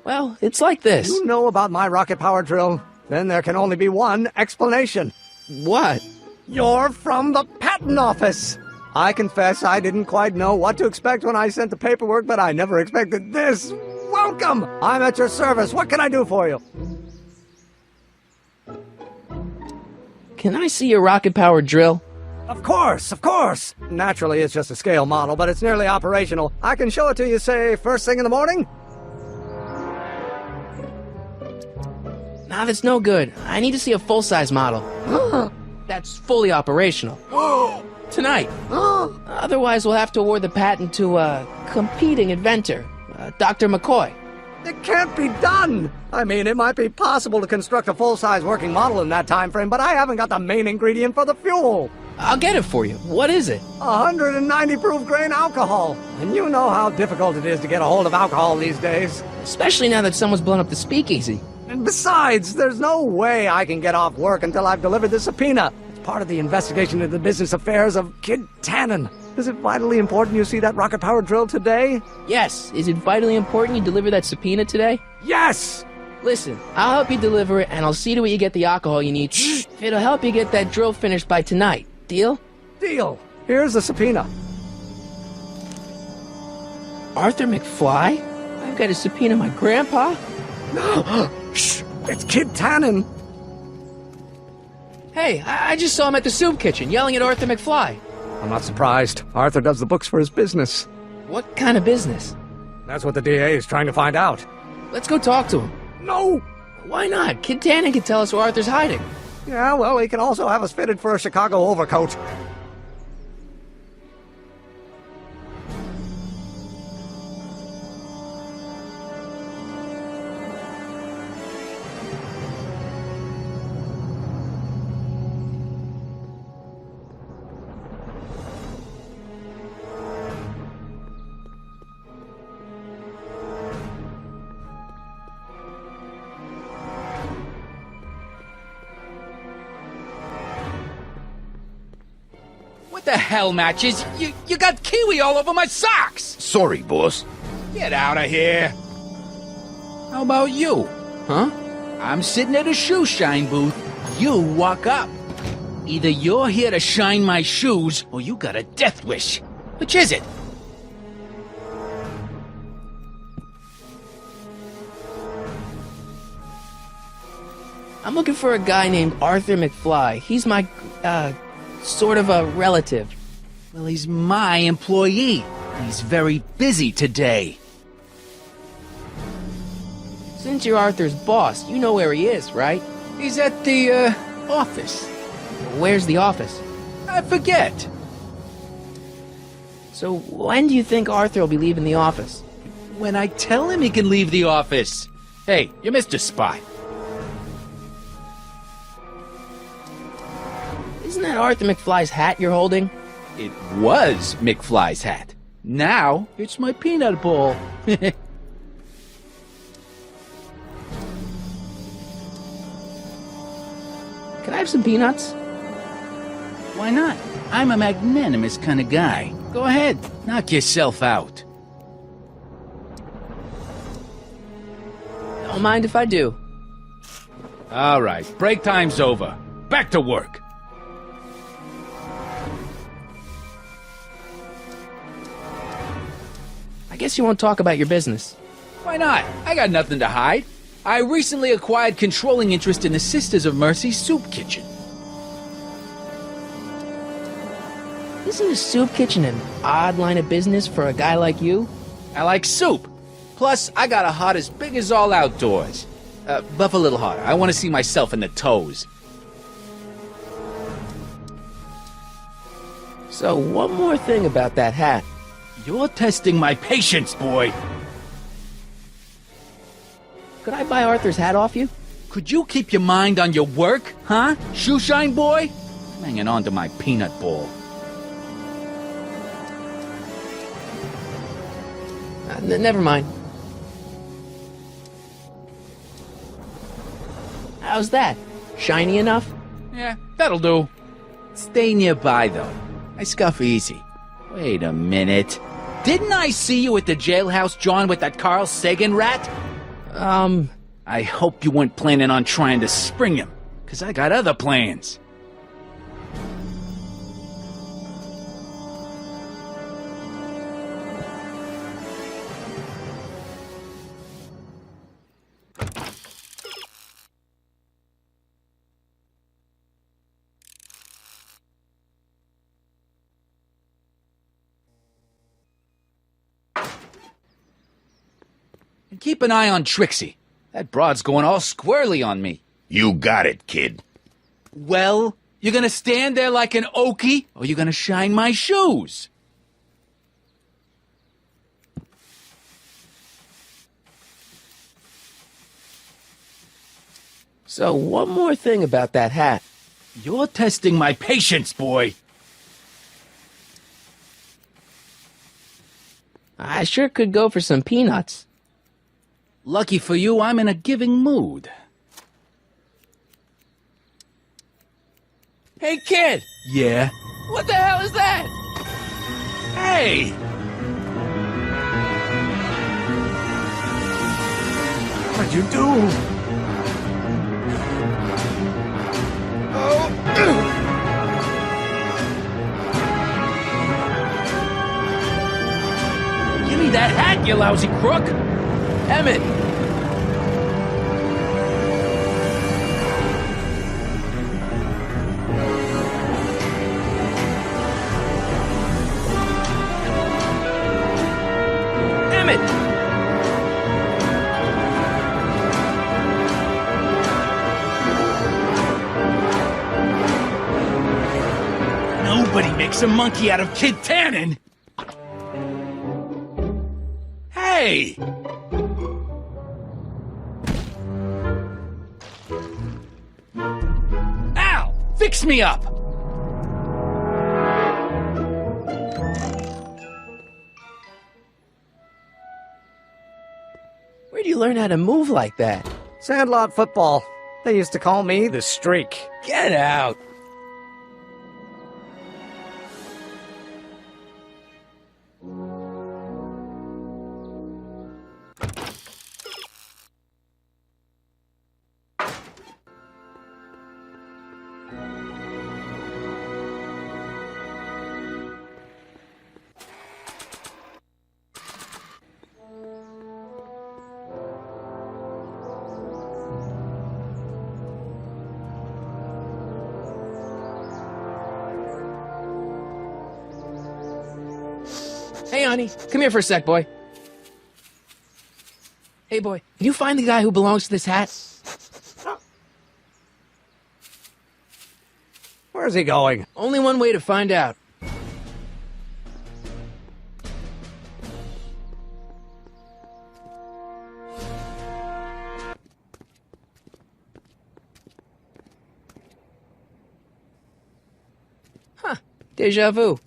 Well, it's like this. You know about my rocket-powered drill? Then there can only be one explanation. What? You're from the patent office! I confess I didn't quite know what to expect when I sent the paperwork, but I never expected this. Welcome! I'm at your service. What can I do for you? Can I see your rocket-powered drill? Of course, of course! Naturally, it's just a scale model, but it's nearly operational. I can show it to you, say, first thing in the morning? Nah, that's no good. I need to see a full-size model. That's fully operational. Tonight. Otherwise, we'll have to award the patent to a competing inventor, Dr. McCoy. It can't be done! I mean, it might be possible to construct a full-size working model in that time frame, but I haven't got the main ingredient for the fuel. I'll get it for you. What is it? 190 proof grain alcohol. And you know how difficult it is to get a hold of alcohol these days. Especially now that someone's blown up the speakeasy. And besides, there's no way I can get off work until I've delivered the subpoena. It's part of the investigation into the business affairs of Kid Tannen. Is it vitally important you see that rocket-powered drill today? Yes. Is it vitally important you deliver that subpoena today? Yes! Listen, I'll help you deliver it, and I'll see to it you get the alcohol you need. It'll help you get that drill finished by tonight. Deal? Deal. Here's the subpoena. Arthur McFly? I've got to subpoena my grandpa? Shh! It's Kid Tannen! Hey, I just saw him at the soup kitchen, yelling at Arthur McFly. I'm not surprised. Arthur does the books for his business. What kind of business? That's what the DA is trying to find out. Let's go talk to him. No! Why not? Kid Tannen can tell us where Arthur's hiding. Yeah, well, he can also have us fitted for a Chicago overcoat. What the hell, Matches? You got kiwi all over my socks! Sorry, boss. Get out of here! How about you? Huh? I'm sitting at a shoe shine booth. You walk up. Either you're here to shine my shoes, or you got a death wish. Which is it? I'm looking for a guy named Arthur McFly. He's my, sort of a relative. Well, he's my employee. He's very busy today. Since you're Arthur's boss, you know where he is, right? He's at the, office. Where's the office? I forget. So when do you think Arthur will be leaving the office? When I tell him he can leave the office. Hey, you Mr. Spy. Isn't that Arthur McFly's hat you're holding? It was McFly's hat. Now, it's my peanut ball. Can I have some peanuts? Why not? I'm a magnanimous kind of guy. Go ahead, knock yourself out. Don't mind if I do. All right, break time's over. Back to work. I guess you won't talk about your business. Why not? I got nothing to hide. I recently acquired controlling interest in the Sisters of Mercy soup kitchen. Isn't a soup kitchen an odd line of business for a guy like you? I like soup. Plus, I got a heart as big as all outdoors. Buff a little harder. I want to see myself in the toes. So, one more thing about that hat. You're testing my patience, boy. Could I buy Arthur's hat off you? Could you keep your mind on your work, huh? Shoeshine boy? I'm hanging on to my peanut ball. Never mind. How's that? Shiny enough? Yeah, that'll do. Stay nearby, though. I scuff easy. Wait a minute. Didn't I see you at the jailhouse, John, with that Carl Sagan rat? I hope you weren't planning on trying to spring him, 'cause I got other plans. And keep an eye on Trixie. That broad's going all squirrely on me. You got it, kid. Well, you gonna stand there like an okie, or you gonna shine my shoes? So, one more thing about that hat. You're testing my patience, boy. I sure could go for some peanuts. Lucky for you, I'm in a giving mood. Hey, kid! Yeah? What the hell is that? Hey! What'd you do? Give me that hat, you lousy crook! Emmett! Emmett! Nobody makes a monkey out of Kid Tannen! Hey! Al! Fix me up! Where'd you learn how to move like that? Sandlot football. They used to call me the Streak. Get out! Hey, honey. Come here for a sec, boy. Hey, boy. Can you find the guy who belongs to this hat? Where's he going? Only one way to find out. Huh. Deja vu.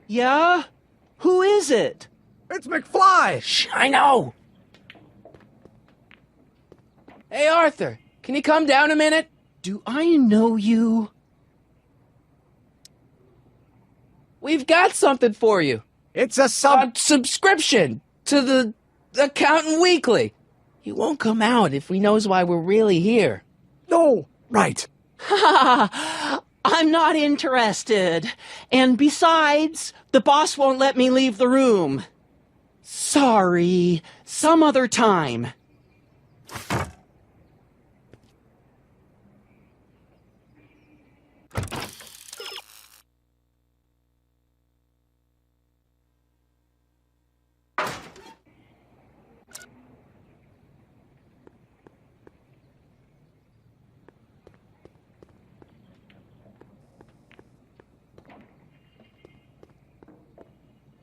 Yeah? Who is it? It's McFly! Shh, I know! Hey, Arthur, can you come down a minute? Do I know you? We've got something for you. It's a subscription to the Accountant Weekly. He won't come out if he knows why we're really here. No, right. I'm not interested. And besides, the boss won't let me leave the room. Sorry, some other time.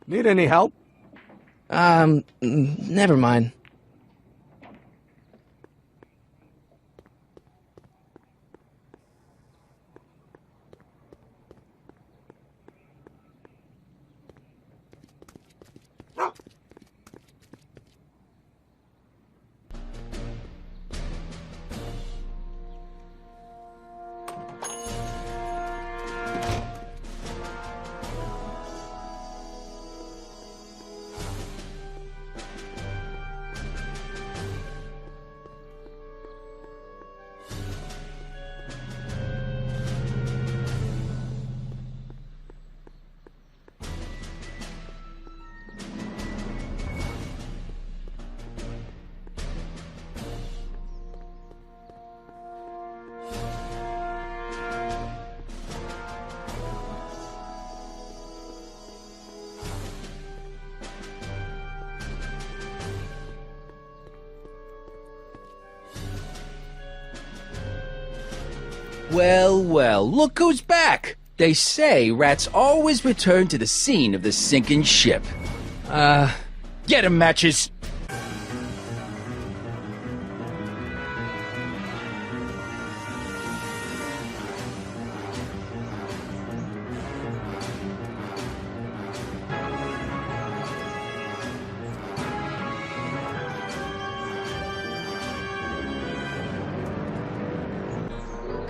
Need any help? Never mind. Well, well, look who's back! They say rats always return to the scene of the sinking ship. Get 'em, Matches!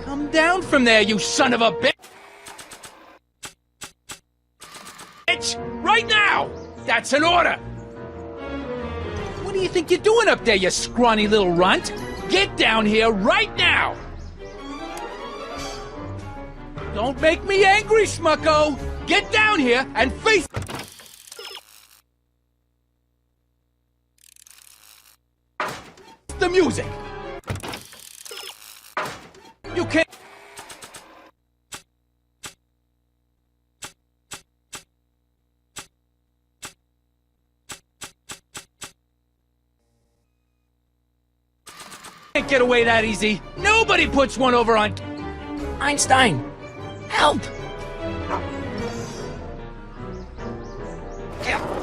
Come down from there, you son of a bitch! Right now! That's an order! What do you think you're doing up there, you scrawny little runt? Get down here right now! Don't make me angry, Smucko! Get down here and face the music! You can't... Can't get away that easy. Nobody puts one over on... Einstein! Help!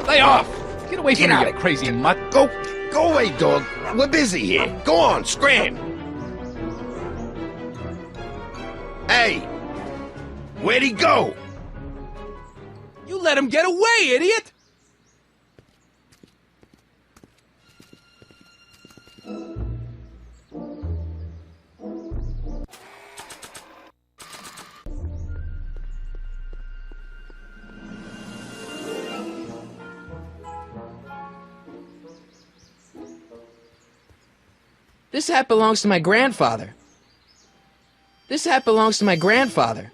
Lay off! Get away from me, you crazy mutt! Go away, dog. We're busy here. Go on, scram. Hey, where'd he go? You let him get away, idiot! This hat belongs to my grandfather. This hat belongs to my grandfather.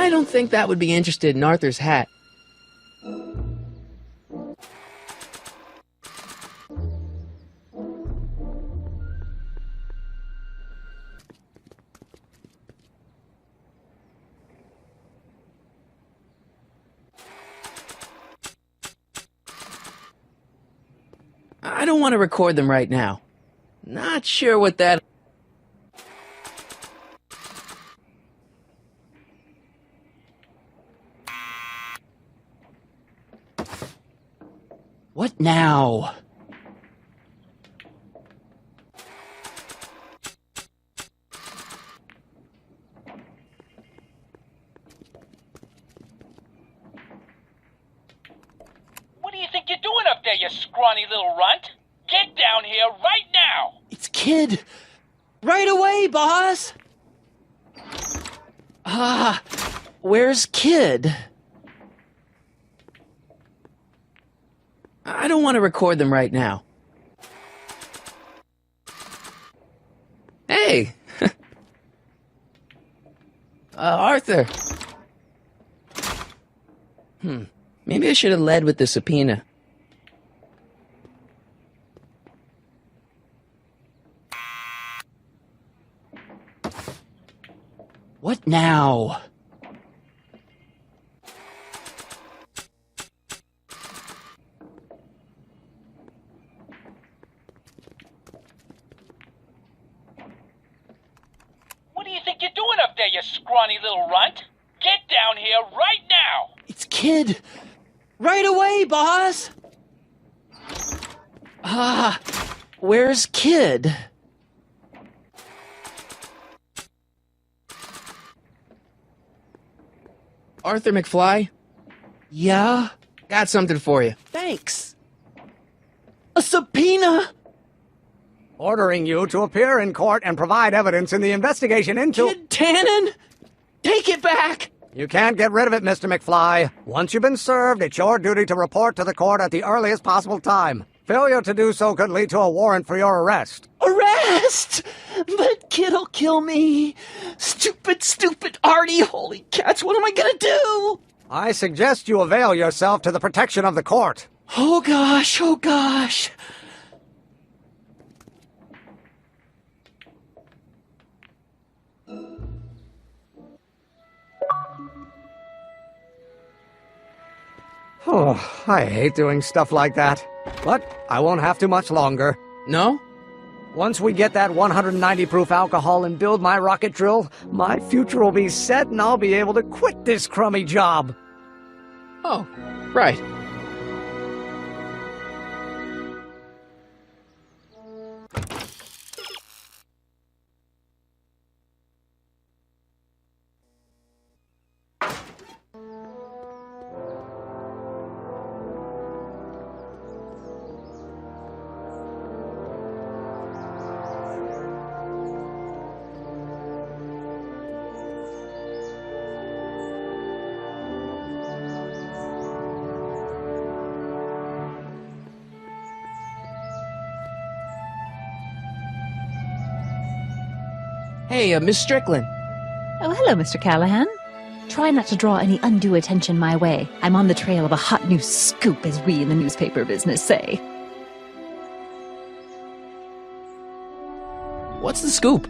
I don't think that would be interested in Arthur's hat. I don't want to record them right now. Not sure what that... What now? What do you think you're doing up there, you scrawny little runt? Get down here right now! It's Kid! Right away, boss! Where's Kid? I don't want to record them right now. Hey! Arthur! Maybe I should have led with the subpoena. What now? What do you think you're doing up there, you scrawny little runt? Get down here right now! It's Kid! Right away, boss! Where's Kid? Arthur McFly? Yeah? Got something for you. Thanks. A subpoena? Ordering you to appear in court and provide evidence in the investigation into... Kid Tannen? Take it back! You can't get rid of it, Mr. McFly. Once you've been served, it's your duty to report to the court at the earliest possible time. Failure to do so could lead to a warrant for your arrest. Arrest! But Kid'll kill me. Stupid, stupid Artie. Holy cats, what am I gonna do? I suggest you avail yourself to the protection of the court. Oh gosh, oh gosh. Oh, I hate doing stuff like that. But I won't have to much longer. No? Once we get that 190 proof alcohol and build my rocket drill, my future will be set and I'll be able to quit this crummy job. Oh, right. Hey, Miss Strickland. Oh, hello, Mr. Callahan. Try not to draw any undue attention my way. I'm on the trail of a hot new scoop, as we in the newspaper business say. What's the scoop?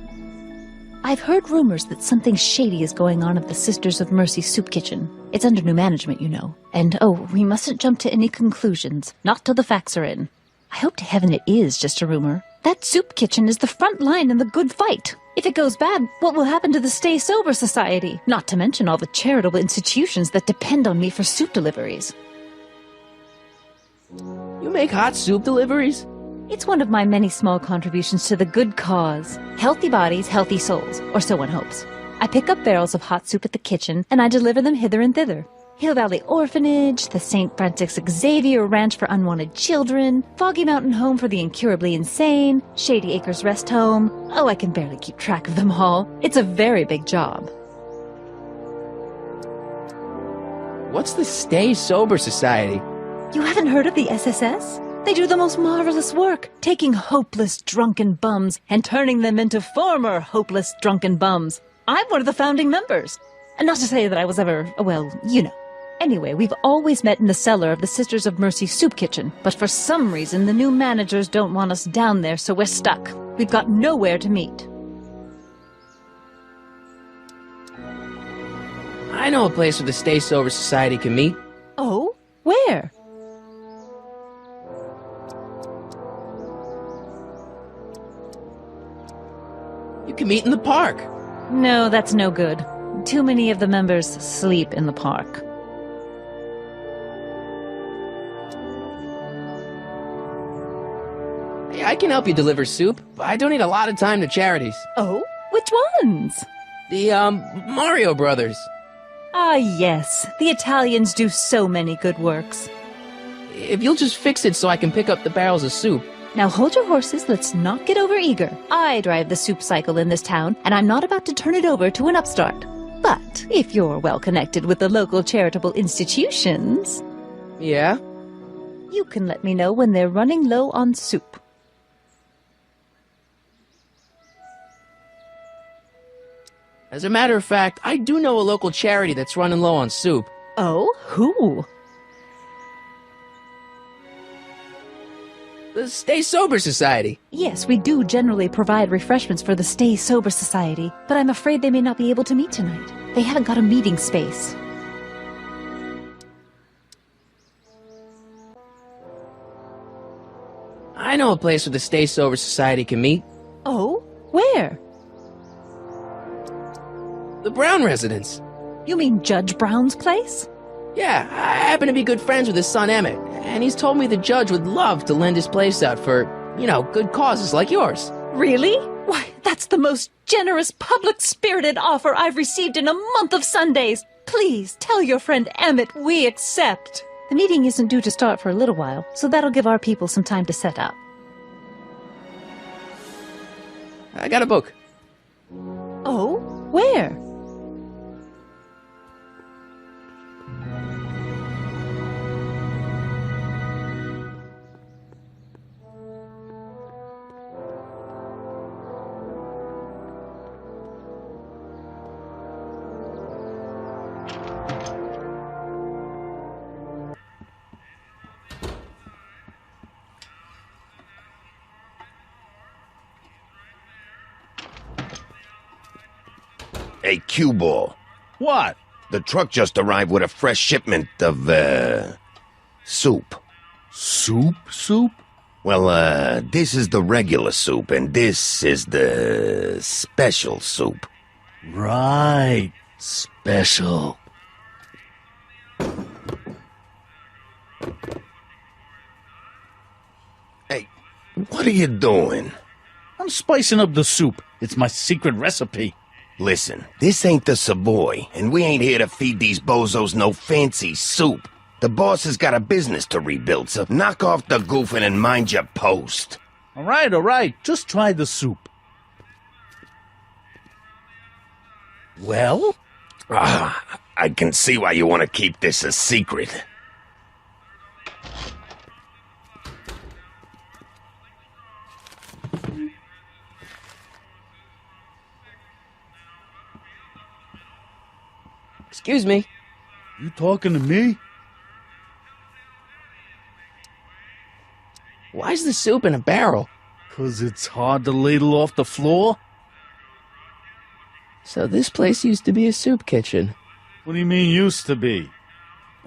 I've heard rumors that something shady is going on at the Sisters of Mercy soup kitchen. It's under new management, you know. And, we mustn't jump to any conclusions. Not till the facts are in. I hope to heaven it is just a rumor. That soup kitchen is the front line in the good fight. If it goes bad, what will happen to the Stay Sober Society? Not to mention all the charitable institutions that depend on me for soup deliveries. You make hot soup deliveries? It's one of my many small contributions to the good cause. Healthy bodies, healthy souls, or so one hopes. I pick up barrels of hot soup at the kitchen, and I deliver them hither and thither. Hill Valley Orphanage, the St. Francis Xavier Ranch for Unwanted Children, Foggy Mountain Home for the Incurably Insane, Shady Acres Rest Home. Oh, I can barely keep track of them all. It's a very big job. What's the Stay Sober Society? You haven't heard of the SSS? They do the most marvelous work, taking hopeless drunken bums and turning them into former hopeless drunken bums. I'm one of the founding members. Not to say that I was ever, well, you know. Anyway, we've always met in the cellar of the Sisters of Mercy soup kitchen, but for some reason the new managers don't want us down there, so we're stuck. We've got nowhere to meet. I know a place where the Stay Sober Society can meet. Oh? Where? You can meet in the park. No, that's no good. Too many of the members sleep in the park. Hey, I can help you deliver soup. I donate a lot of time to charities. Oh? Which ones? The, Mario Brothers. Ah, yes. The Italians do so many good works. If you'll just fix it so I can pick up the barrels of soup. Now hold your horses, let's not get overeager. I drive the soup cycle in this town, and I'm not about to turn it over to an upstart. But if you're well connected with the local charitable institutions... Yeah? You can let me know when they're running low on soup. As a matter of fact, I do know a local charity that's running low on soup. Oh? Who? The Stay Sober Society. Yes, we do generally provide refreshments for the Stay Sober Society, but I'm afraid they may not be able to meet tonight. They haven't got a meeting space. I know a place where the Stay Sober Society can meet. Oh? Where? The Brown residence. You mean Judge Brown's place? Yeah, I happen to be good friends with his son Emmett, and he's told me the judge would love to lend his place out for, good causes like yours. Really? Why, that's the most generous, public-spirited offer I've received in a month of Sundays. Please, tell your friend Emmett we accept. The meeting isn't due to start for a little while, so that'll give our people some time to set up. I got a book. Oh? Where? Hey, cue ball. What? The truck just arrived with a fresh shipment of, soup. Soup? Well, this is the regular soup, and this is the special soup. Right. Special. Hey, what are you doing? I'm spicing up the soup. It's my secret recipe. Listen, this ain't the Savoy, and we ain't here to feed these bozos no fancy soup. The boss has got a business to rebuild, so knock off the goofing and mind your post. All right. Just try the soup. Well? I can see why you want to keep this a secret. Excuse me. You talking to me? Why's the soup in a barrel? 'Cause it's hard to ladle off the floor? So this place used to be a soup kitchen. What do you mean used to be?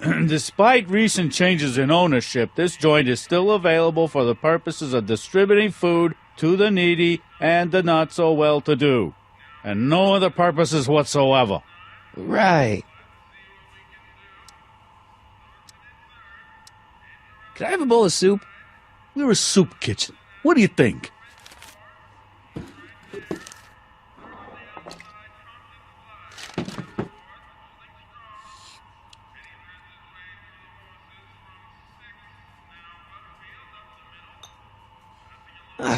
Despite recent changes in ownership, this joint is still available for the purposes of distributing food to the needy and the not-so-well-to-do. And no other purposes whatsoever. Right. Could I have a bowl of soup? We're a soup kitchen. What do you think?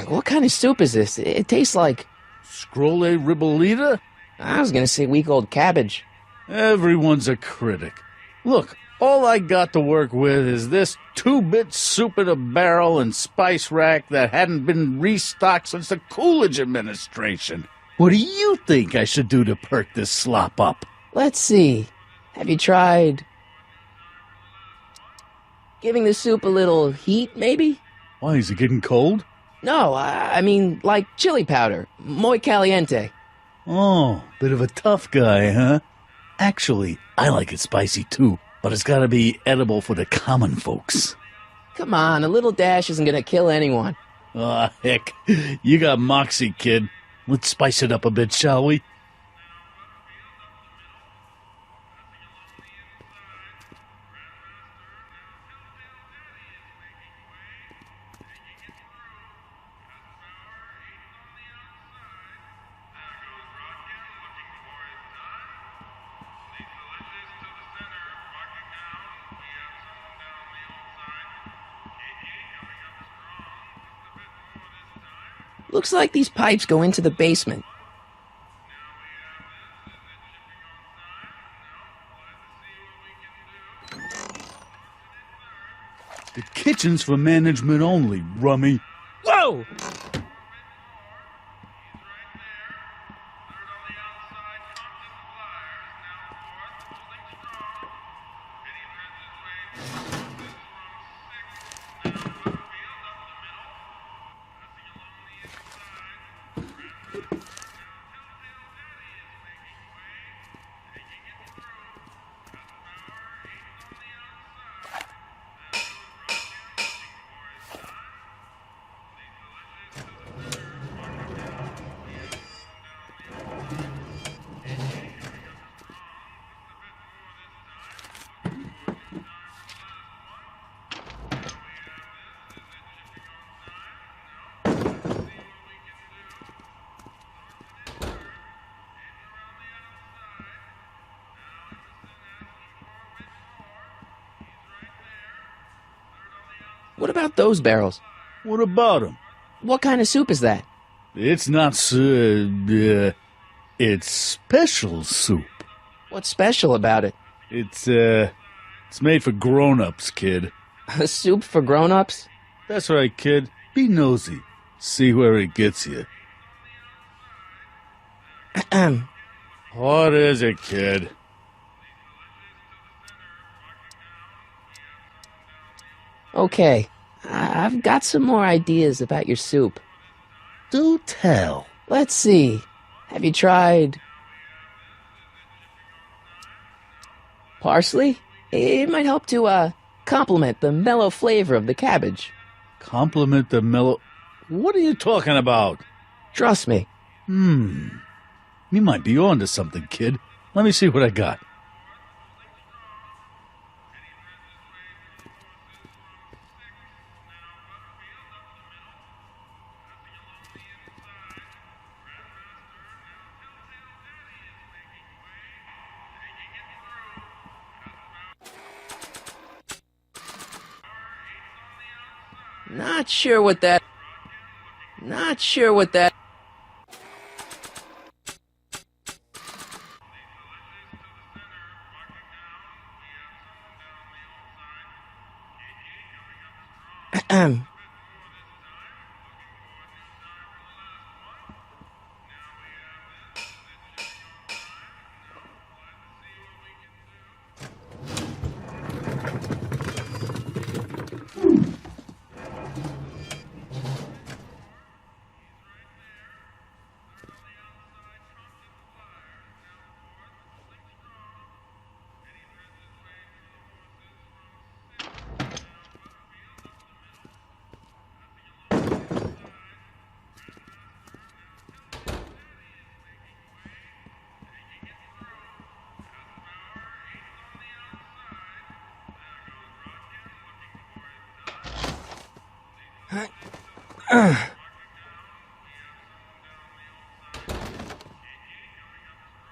What kind of soup is this? It tastes like... Scrolle ribollita? I was gonna say week-old cabbage. Everyone's a critic. Look, all I got to work with is this 2-bit soup in a barrel and spice rack that hadn't been restocked since the Coolidge administration. What do you think I should do to perk this slop up? Let's see. Have you tried giving the soup a little heat, maybe? Why, is it getting cold? No, I mean like chili powder. Muy caliente. Oh, bit of a tough guy, huh? Actually, I like it spicy too, but it's gotta be edible for the common folks. Come on, a little dash isn't gonna kill anyone. Ah, heck. You got moxie, kid. Let's spice it up a bit, shall we? Looks like these pipes go into the basement. The kitchen's for management only, rummy. Whoa! What about those barrels? What about them? What kind of soup is that? It's not it's special soup. What's special about it? It's made for grown-ups, kid. A soup for grown-ups? That's right, kid. Be nosy. See where it gets you. What is it, kid? Okay, I've got some more ideas about your soup. Do tell. Let's see. Have you tried parsley? It might help to, complement the mellow flavor of the cabbage. Compliment the mellow... What are you talking about? Trust me. You might be onto something, kid. Let me see what I got. Not sure what that...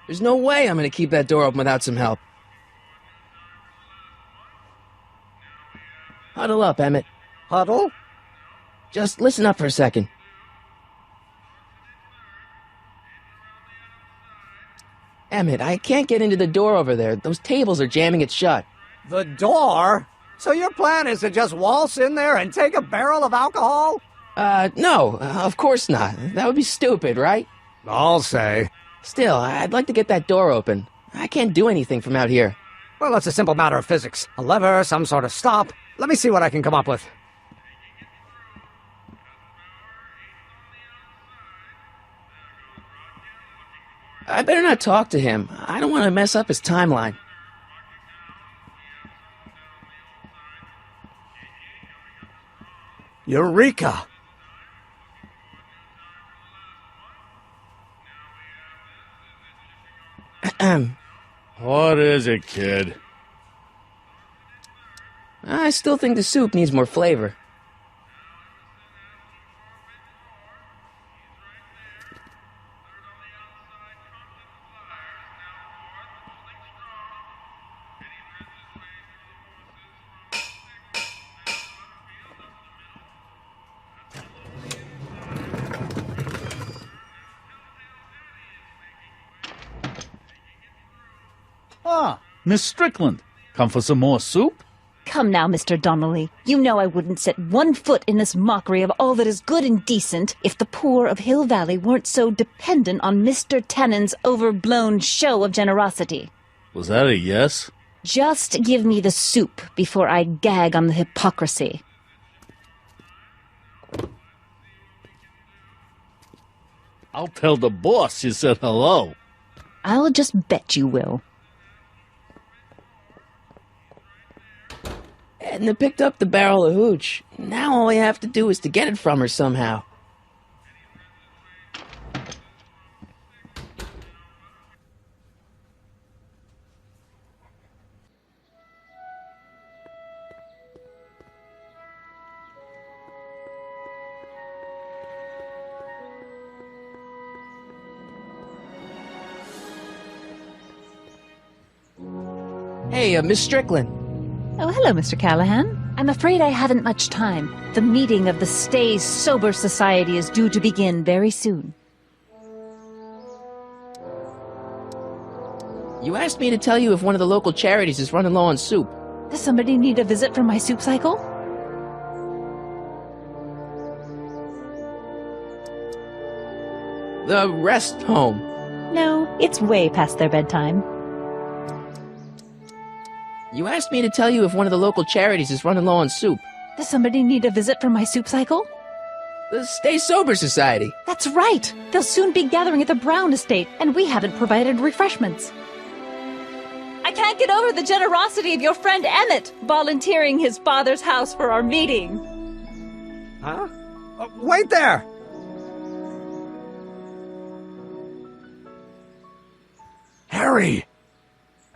There's no way I'm gonna keep that door open without some help. Huddle up, Emmett. Huddle? Just listen up for a second. Emmett, I can't get into the door over there. Those tables are jamming it shut. The door? So your plan is to just waltz in there and take a barrel of alcohol? No, of course not. That would be stupid, right? I'll say. Still, I'd like to get that door open. I can't do anything from out here. Well, it's a simple matter of physics. A lever, some sort of stop. Let me see what I can come up with. I better not talk to him. I don't want to mess up his timeline. Eureka! What is it, kid? I still think the soup needs more flavor. Ah, Miss Strickland. Come for some more soup? Come now, Mr. Donnelly. You know I wouldn't set one foot in this mockery of all that is good and decent if the poor of Hill Valley weren't so dependent on Mr. Tennant's overblown show of generosity. Was that a yes? Just give me the soup before I gag on the hypocrisy. I'll tell the boss you said hello. I'll just bet you will. Edna picked up the barrel of hooch. Now all we have to do is to get it from her somehow. Hey, Miss Strickland. Oh, hello, Mr. Callahan. I'm afraid I haven't much time. The meeting of the Stay Sober Society is due to begin very soon. You asked me to tell you if one of the local charities is running low on soup. Does somebody need a visit from my soup cycle? The rest home. No, it's way past their bedtime. You asked me to tell you if one of the local charities is running low on soup. Does somebody need a visit from my soup cycle? The Stay Sober Society. That's right! They'll soon be gathering at the Brown estate, and we haven't provided refreshments. I can't get over the generosity of your friend Emmett, volunteering his father's house for our meeting. Huh? Wait there! Harry!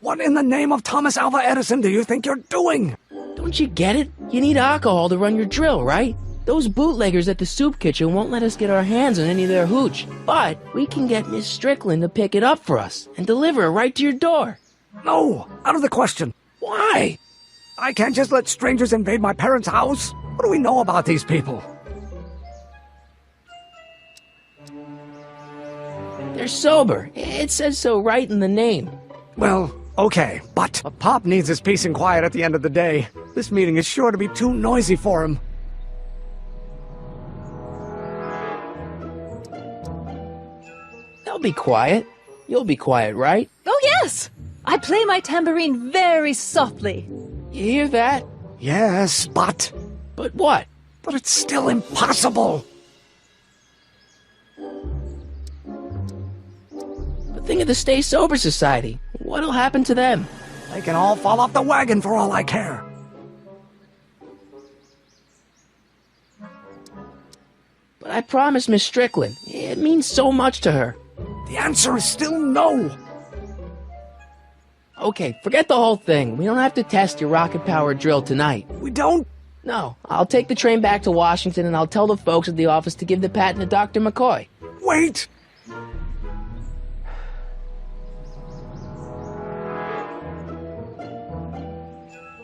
What in the name of Thomas Alva Edison do you think you're doing? Don't you get it? You need alcohol to run your drill, right? Those bootleggers at the soup kitchen won't let us get our hands on any of their hooch. But we can get Miss Strickland to pick it up for us and deliver it right to your door. No, out of the question. Why? I can't just let strangers invade my parents' house. What do we know about these people? They're sober. It says so right in the name. Well, okay, but Pop needs his peace and quiet at the end of the day. This meeting is sure to be too noisy for him. They'll be quiet. You'll be quiet, right? Oh, yes! I play my tambourine very softly. You hear that? Yes, but... But what? But it's still impossible. But think of the Stay Sober Society. What'll happen to them? They can all fall off the wagon for all I care. But I promised Miss Strickland. It means so much to her. The answer is still no. Okay, forget the whole thing. We don't have to test your rocket-powered drill tonight. We don't? No. I'll take the train back to Washington and I'll tell the folks at the office to give the patent to Dr. McCoy. Wait!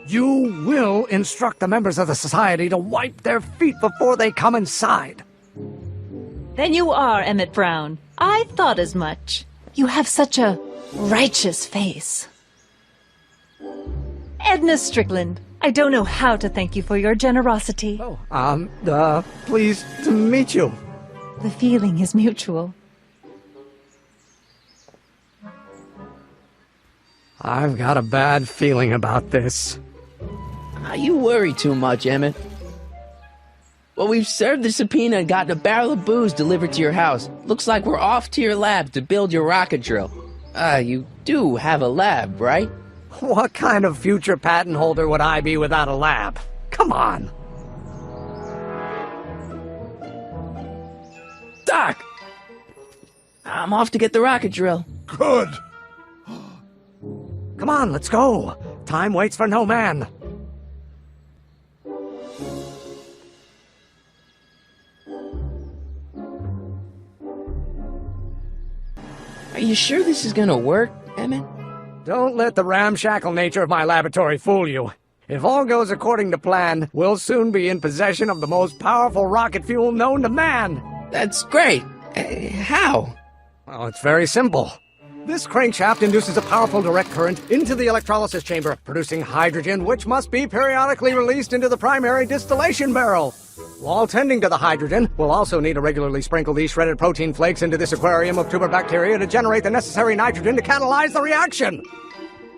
You will instruct the members of the society to wipe their feet before they come inside. Then you are Emmett Brown. I thought as much. You have such a righteous face. Edna Strickland, I don't know how to thank you for your generosity. Pleased to meet you. The feeling is mutual. I've got a bad feeling about this. You worry too much, Emmett. Well, we've served the subpoena and gotten a barrel of booze delivered to your house. Looks like we're off to your lab to build your rocket drill. You do have a lab, right? What kind of future patent holder would I be without a lab? Come on. Doc! I'm off to get the rocket drill. Good. Come on, let's go. Time waits for no man. Are you sure this is gonna work, Emmett? Don't let the ramshackle nature of my laboratory fool you. If all goes according to plan, we'll soon be in possession of the most powerful rocket fuel known to man. That's great. How? Well, it's very simple. This crankshaft induces a powerful direct current into the electrolysis chamber, producing hydrogen, which must be periodically released into the primary distillation barrel. While tending to the hydrogen, we'll also need to regularly sprinkle these shredded protein flakes into this aquarium of tuber bacteria to generate the necessary nitrogen to catalyze the reaction.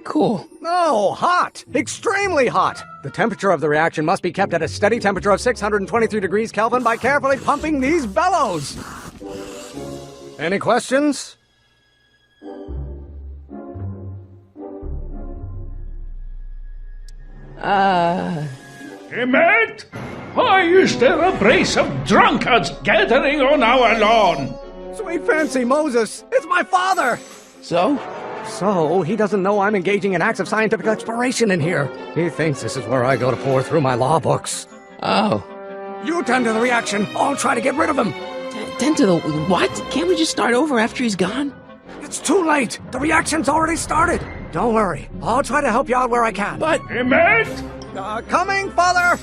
Cool. No, hot! Extremely hot! The temperature of the reaction must be kept at a steady temperature of 623 degrees Kelvin by carefully pumping these bellows. Any questions? Emmett? Why is there a brace of drunkards gathering on our lawn? Sweet fancy Moses, it's my father! So, he doesn't know I'm engaging in acts of scientific exploration in here. He thinks this is where I go to pour through my law books. Oh. You tend to the reaction. I'll try to get rid of him. Tend to the what? Can't we just start over after he's gone? It's too late. The reaction's already started. Don't worry. I'll try to help you out where I can. But... Emmett? Coming, Father!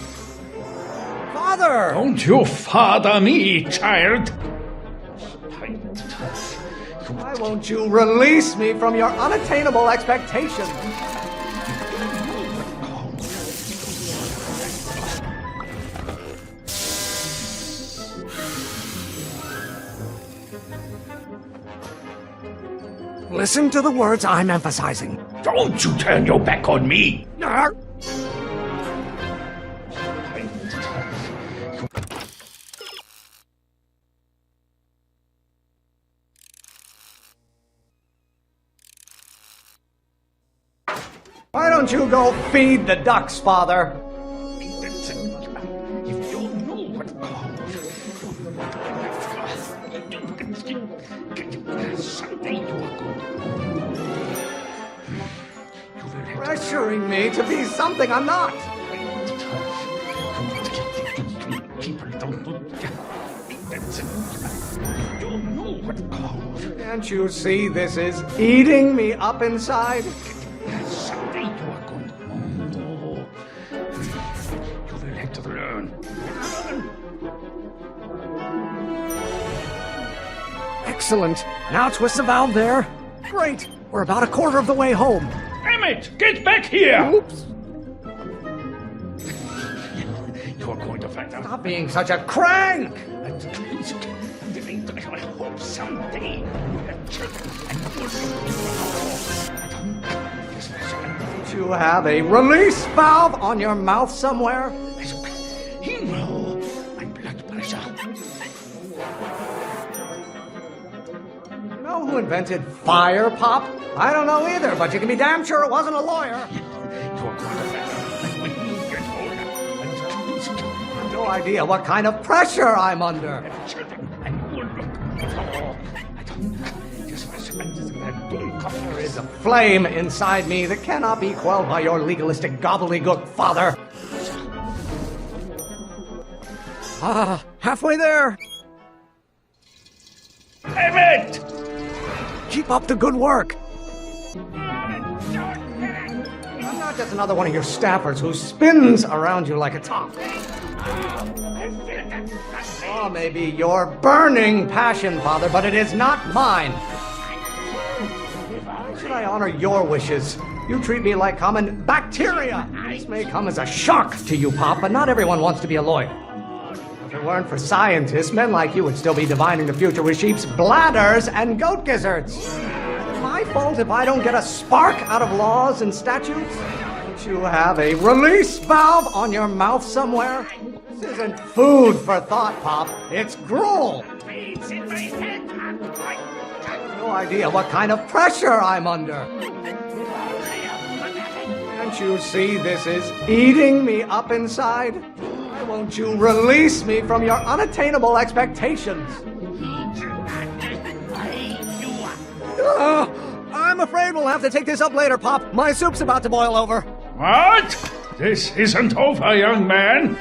Father! Don't you father me, child. Why won't you release me from your unattainable expectations? Listen to the words I'm emphasizing. Don't you turn your back on me. Why don't you go feed the ducks, Father? Pressuring me to be something I'm not. Can't you see this is eating me up inside? Excellent. Now twist the valve there. Great. We're about a quarter of the way home. Emmett, get back here! Oops. You're going to find out. Stop being such a crank! I hope someday. Don't you have a release valve on your mouth somewhere? You know, my blood pressure. You know who invented fire, Pop? I don't know either, but you can be damn sure it wasn't a lawyer. No idea what kind of pressure I'm under. There is a flame inside me that cannot be quelled by your legalistic gobbledygook, Father. Halfway there. Emmett! Keep up the good work. I'm not just another one of your staffers who spins around you like a top. Oh, maybe your burning passion, Father, but it is not mine. Why should I honor your wishes? You treat me like common bacteria. This may come as a shock to you, Pop, but not everyone wants to be a lawyer. If it weren't for scientists, men like you would still be divining the future with sheep's bladders and goat gizzards. my fault if I don't get a spark out of laws and statutes? Don't you have a release valve on your mouth somewhere? This isn't food for thought, Pop. It's gruel. No idea what kind of pressure I'm under. Can't you see this is eating me up inside? Why won't you release me from your unattainable expectations? I'm afraid we'll have to take this up later, Pop. My soup's about to boil over. What? This isn't over, young man.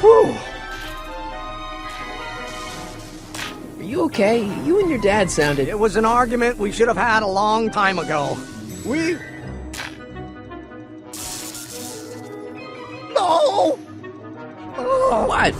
Whew. Are you okay? You and your dad sounded... It was an argument we should have had a long time ago. No! Oh. What?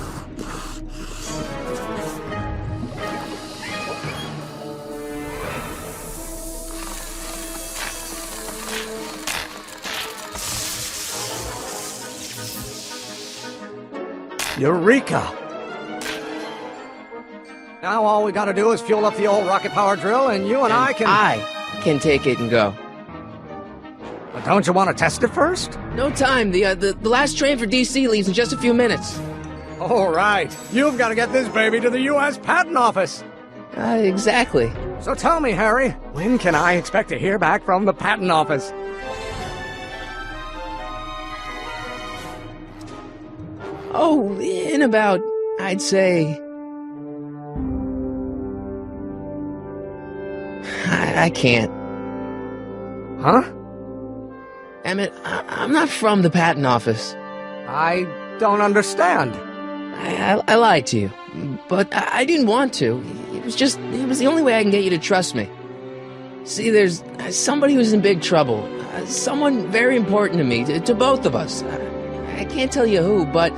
Eureka! Now all we gotta do is fuel up the old rocket power drill and you and I can take it and go. But don't you want to test it first? No time. The last train for DC leaves in just a few minutes. All right. You've got to get this baby to the U.S. Patent Office. Exactly. So tell me, Harry, when can I expect to hear back from the Patent Office? Oh, in about, I'd say... I can't. Huh? Emmett, I'm not from the patent office. I don't understand. I lied to you, but I didn't want to. It was the only way I can get you to trust me. See, there's somebody who's in big trouble. Someone very important to me, to both of us. I can't tell you who, but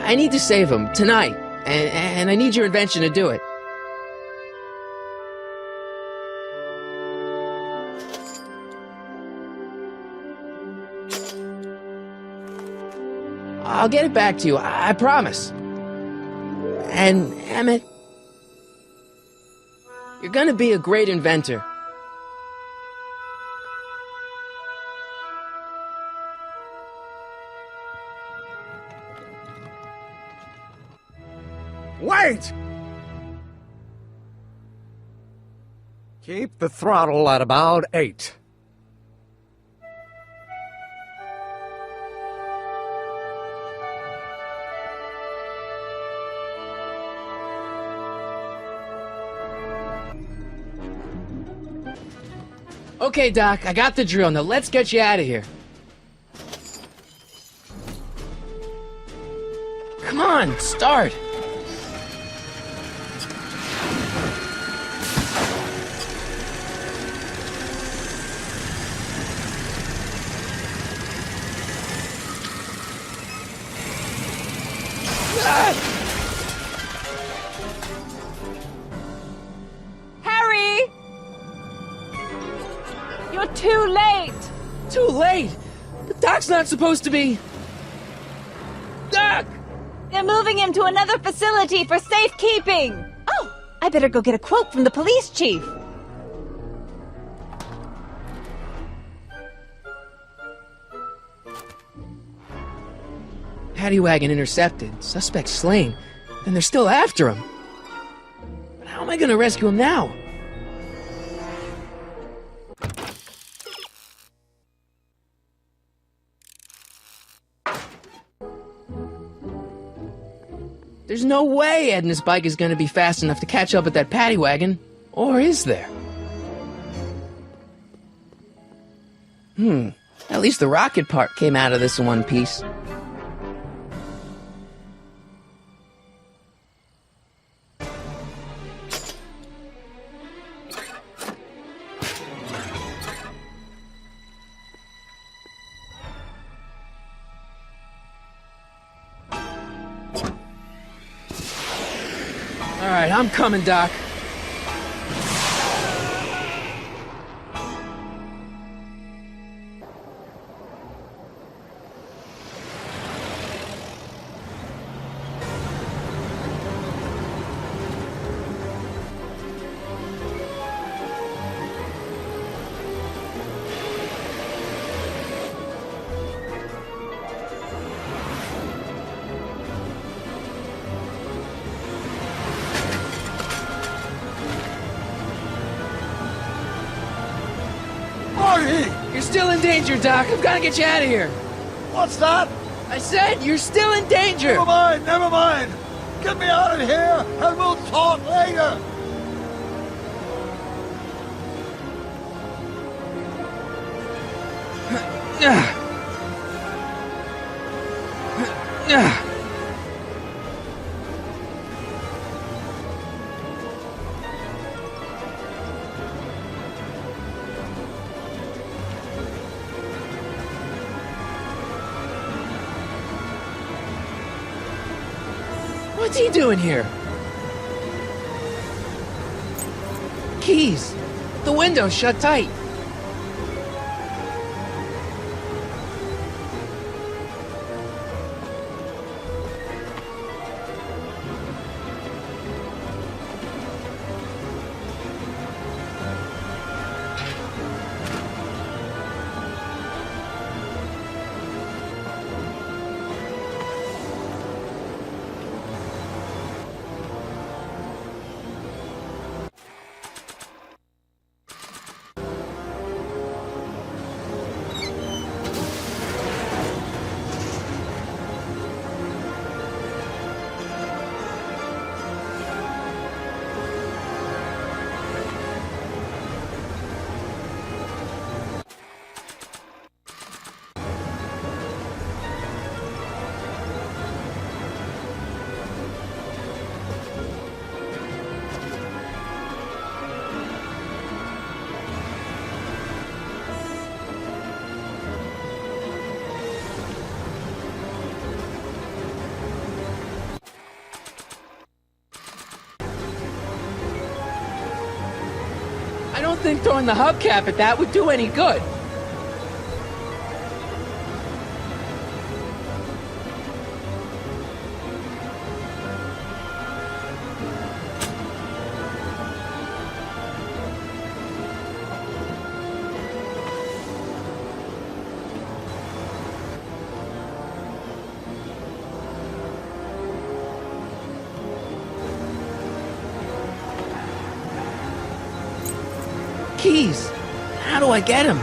I need to save him tonight, and I need your invention to do it. I'll get it back to you, I promise. And, Emmett, you're gonna be a great inventor. Wait! Keep the throttle at about 8. Okay, Doc, I got the drill. Now let's get you out of here. Come on, start. Harry! You're too late! Too late? The Doc's not supposed to be... Doc! They're moving him to another facility for safekeeping! Oh, I better go get a quote from the police chief. Paddy wagon intercepted. Suspect slain. Then they're still after him. But how am I gonna rescue him now? There's no way Ed and his bike is gonna be fast enough to catch up with that paddy wagon. Or is there? At least the rocket part came out of this in one piece. All right, I'm coming, Doc. Marty! You're still in danger, Doc. I've got to get you out of here. What's that? I said you're still in danger. Never mind, never mind. Get me out of here, and we'll talk later. What's he doing here? Keys. The window's shut tight. I don't think throwing the hubcap at that would do any good. Keys. How do I get him?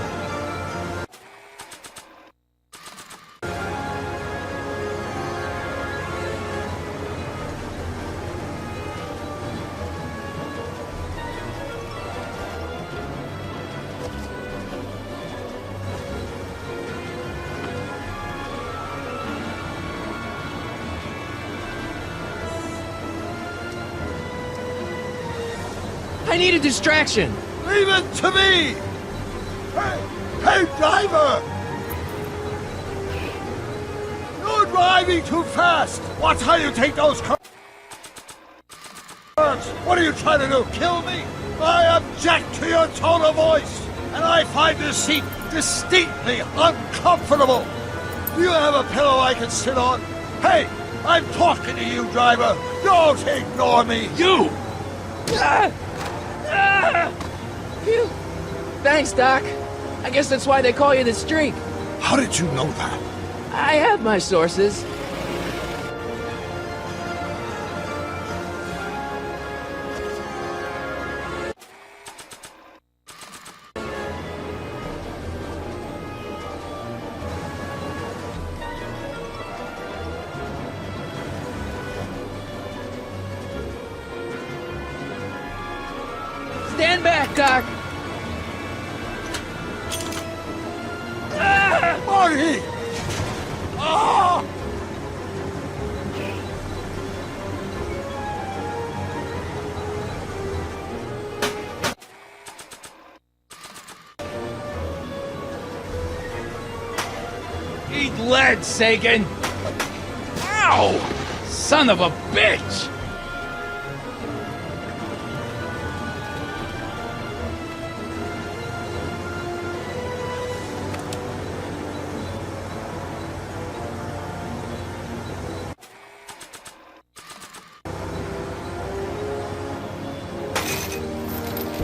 I need a distraction. Leave it to me! Hey, driver! You're driving too fast! Watch how you take those curves! What are you trying to do, kill me? I object to your tone of voice, and I find this seat distinctly uncomfortable. Do you have a pillow I can sit on? Hey, I'm talking to you, driver! Don't ignore me! You! Phew. Thanks, Doc. I guess that's why they call you the Streak. How did you know that? I have my sources. Stand back, Doc. Marty! Ah! Eat lead, Sagan! Ow! Son of a bitch!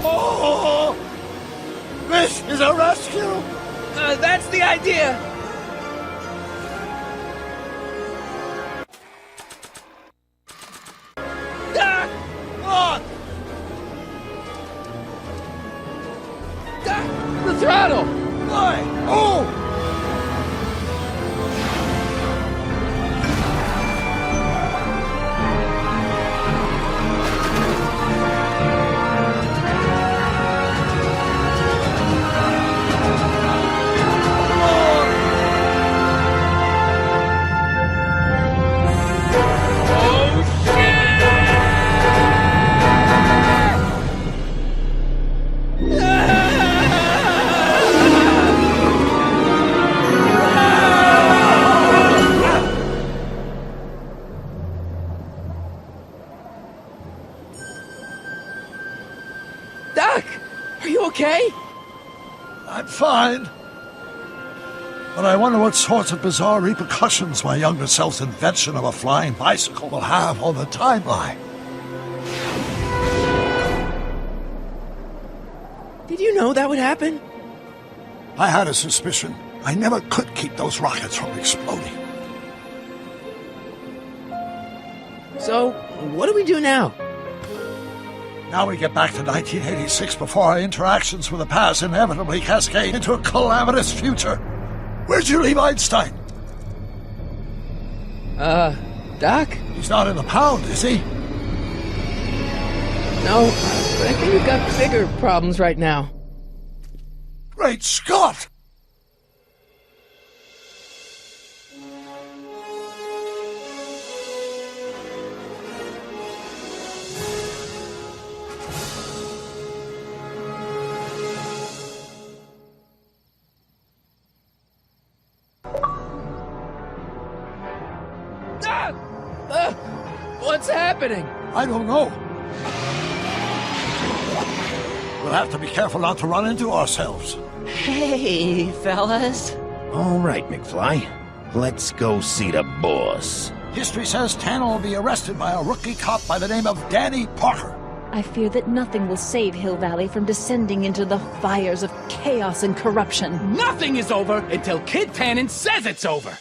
Oh! This is a rescue! That's the idea. Doc! What? Doc! The throttle! McFly! Oh! Doc! Are you okay? I'm fine. But I wonder what sorts of bizarre repercussions my younger self's invention of a flying bicycle will have on the timeline. Did you know that would happen? I had a suspicion. I never could keep those rockets from exploding. So, what do we do now? Now we get back to 1986 before our interactions with the past inevitably cascade into a calamitous future. Where'd you leave Einstein? Doc? He's not in the pound, is he? No, but I think we've got bigger problems right now. Great Scott! What's happening? I don't know. We'll have to be careful not to run into ourselves. Hey, fellas. All right, McFly. Let's go see the boss. History says Tanner will be arrested by a rookie cop by the name of Danny Parker. I fear that nothing will save Hill Valley from descending into the fires of chaos and corruption. Nothing is over until Kid Tannen says it's over.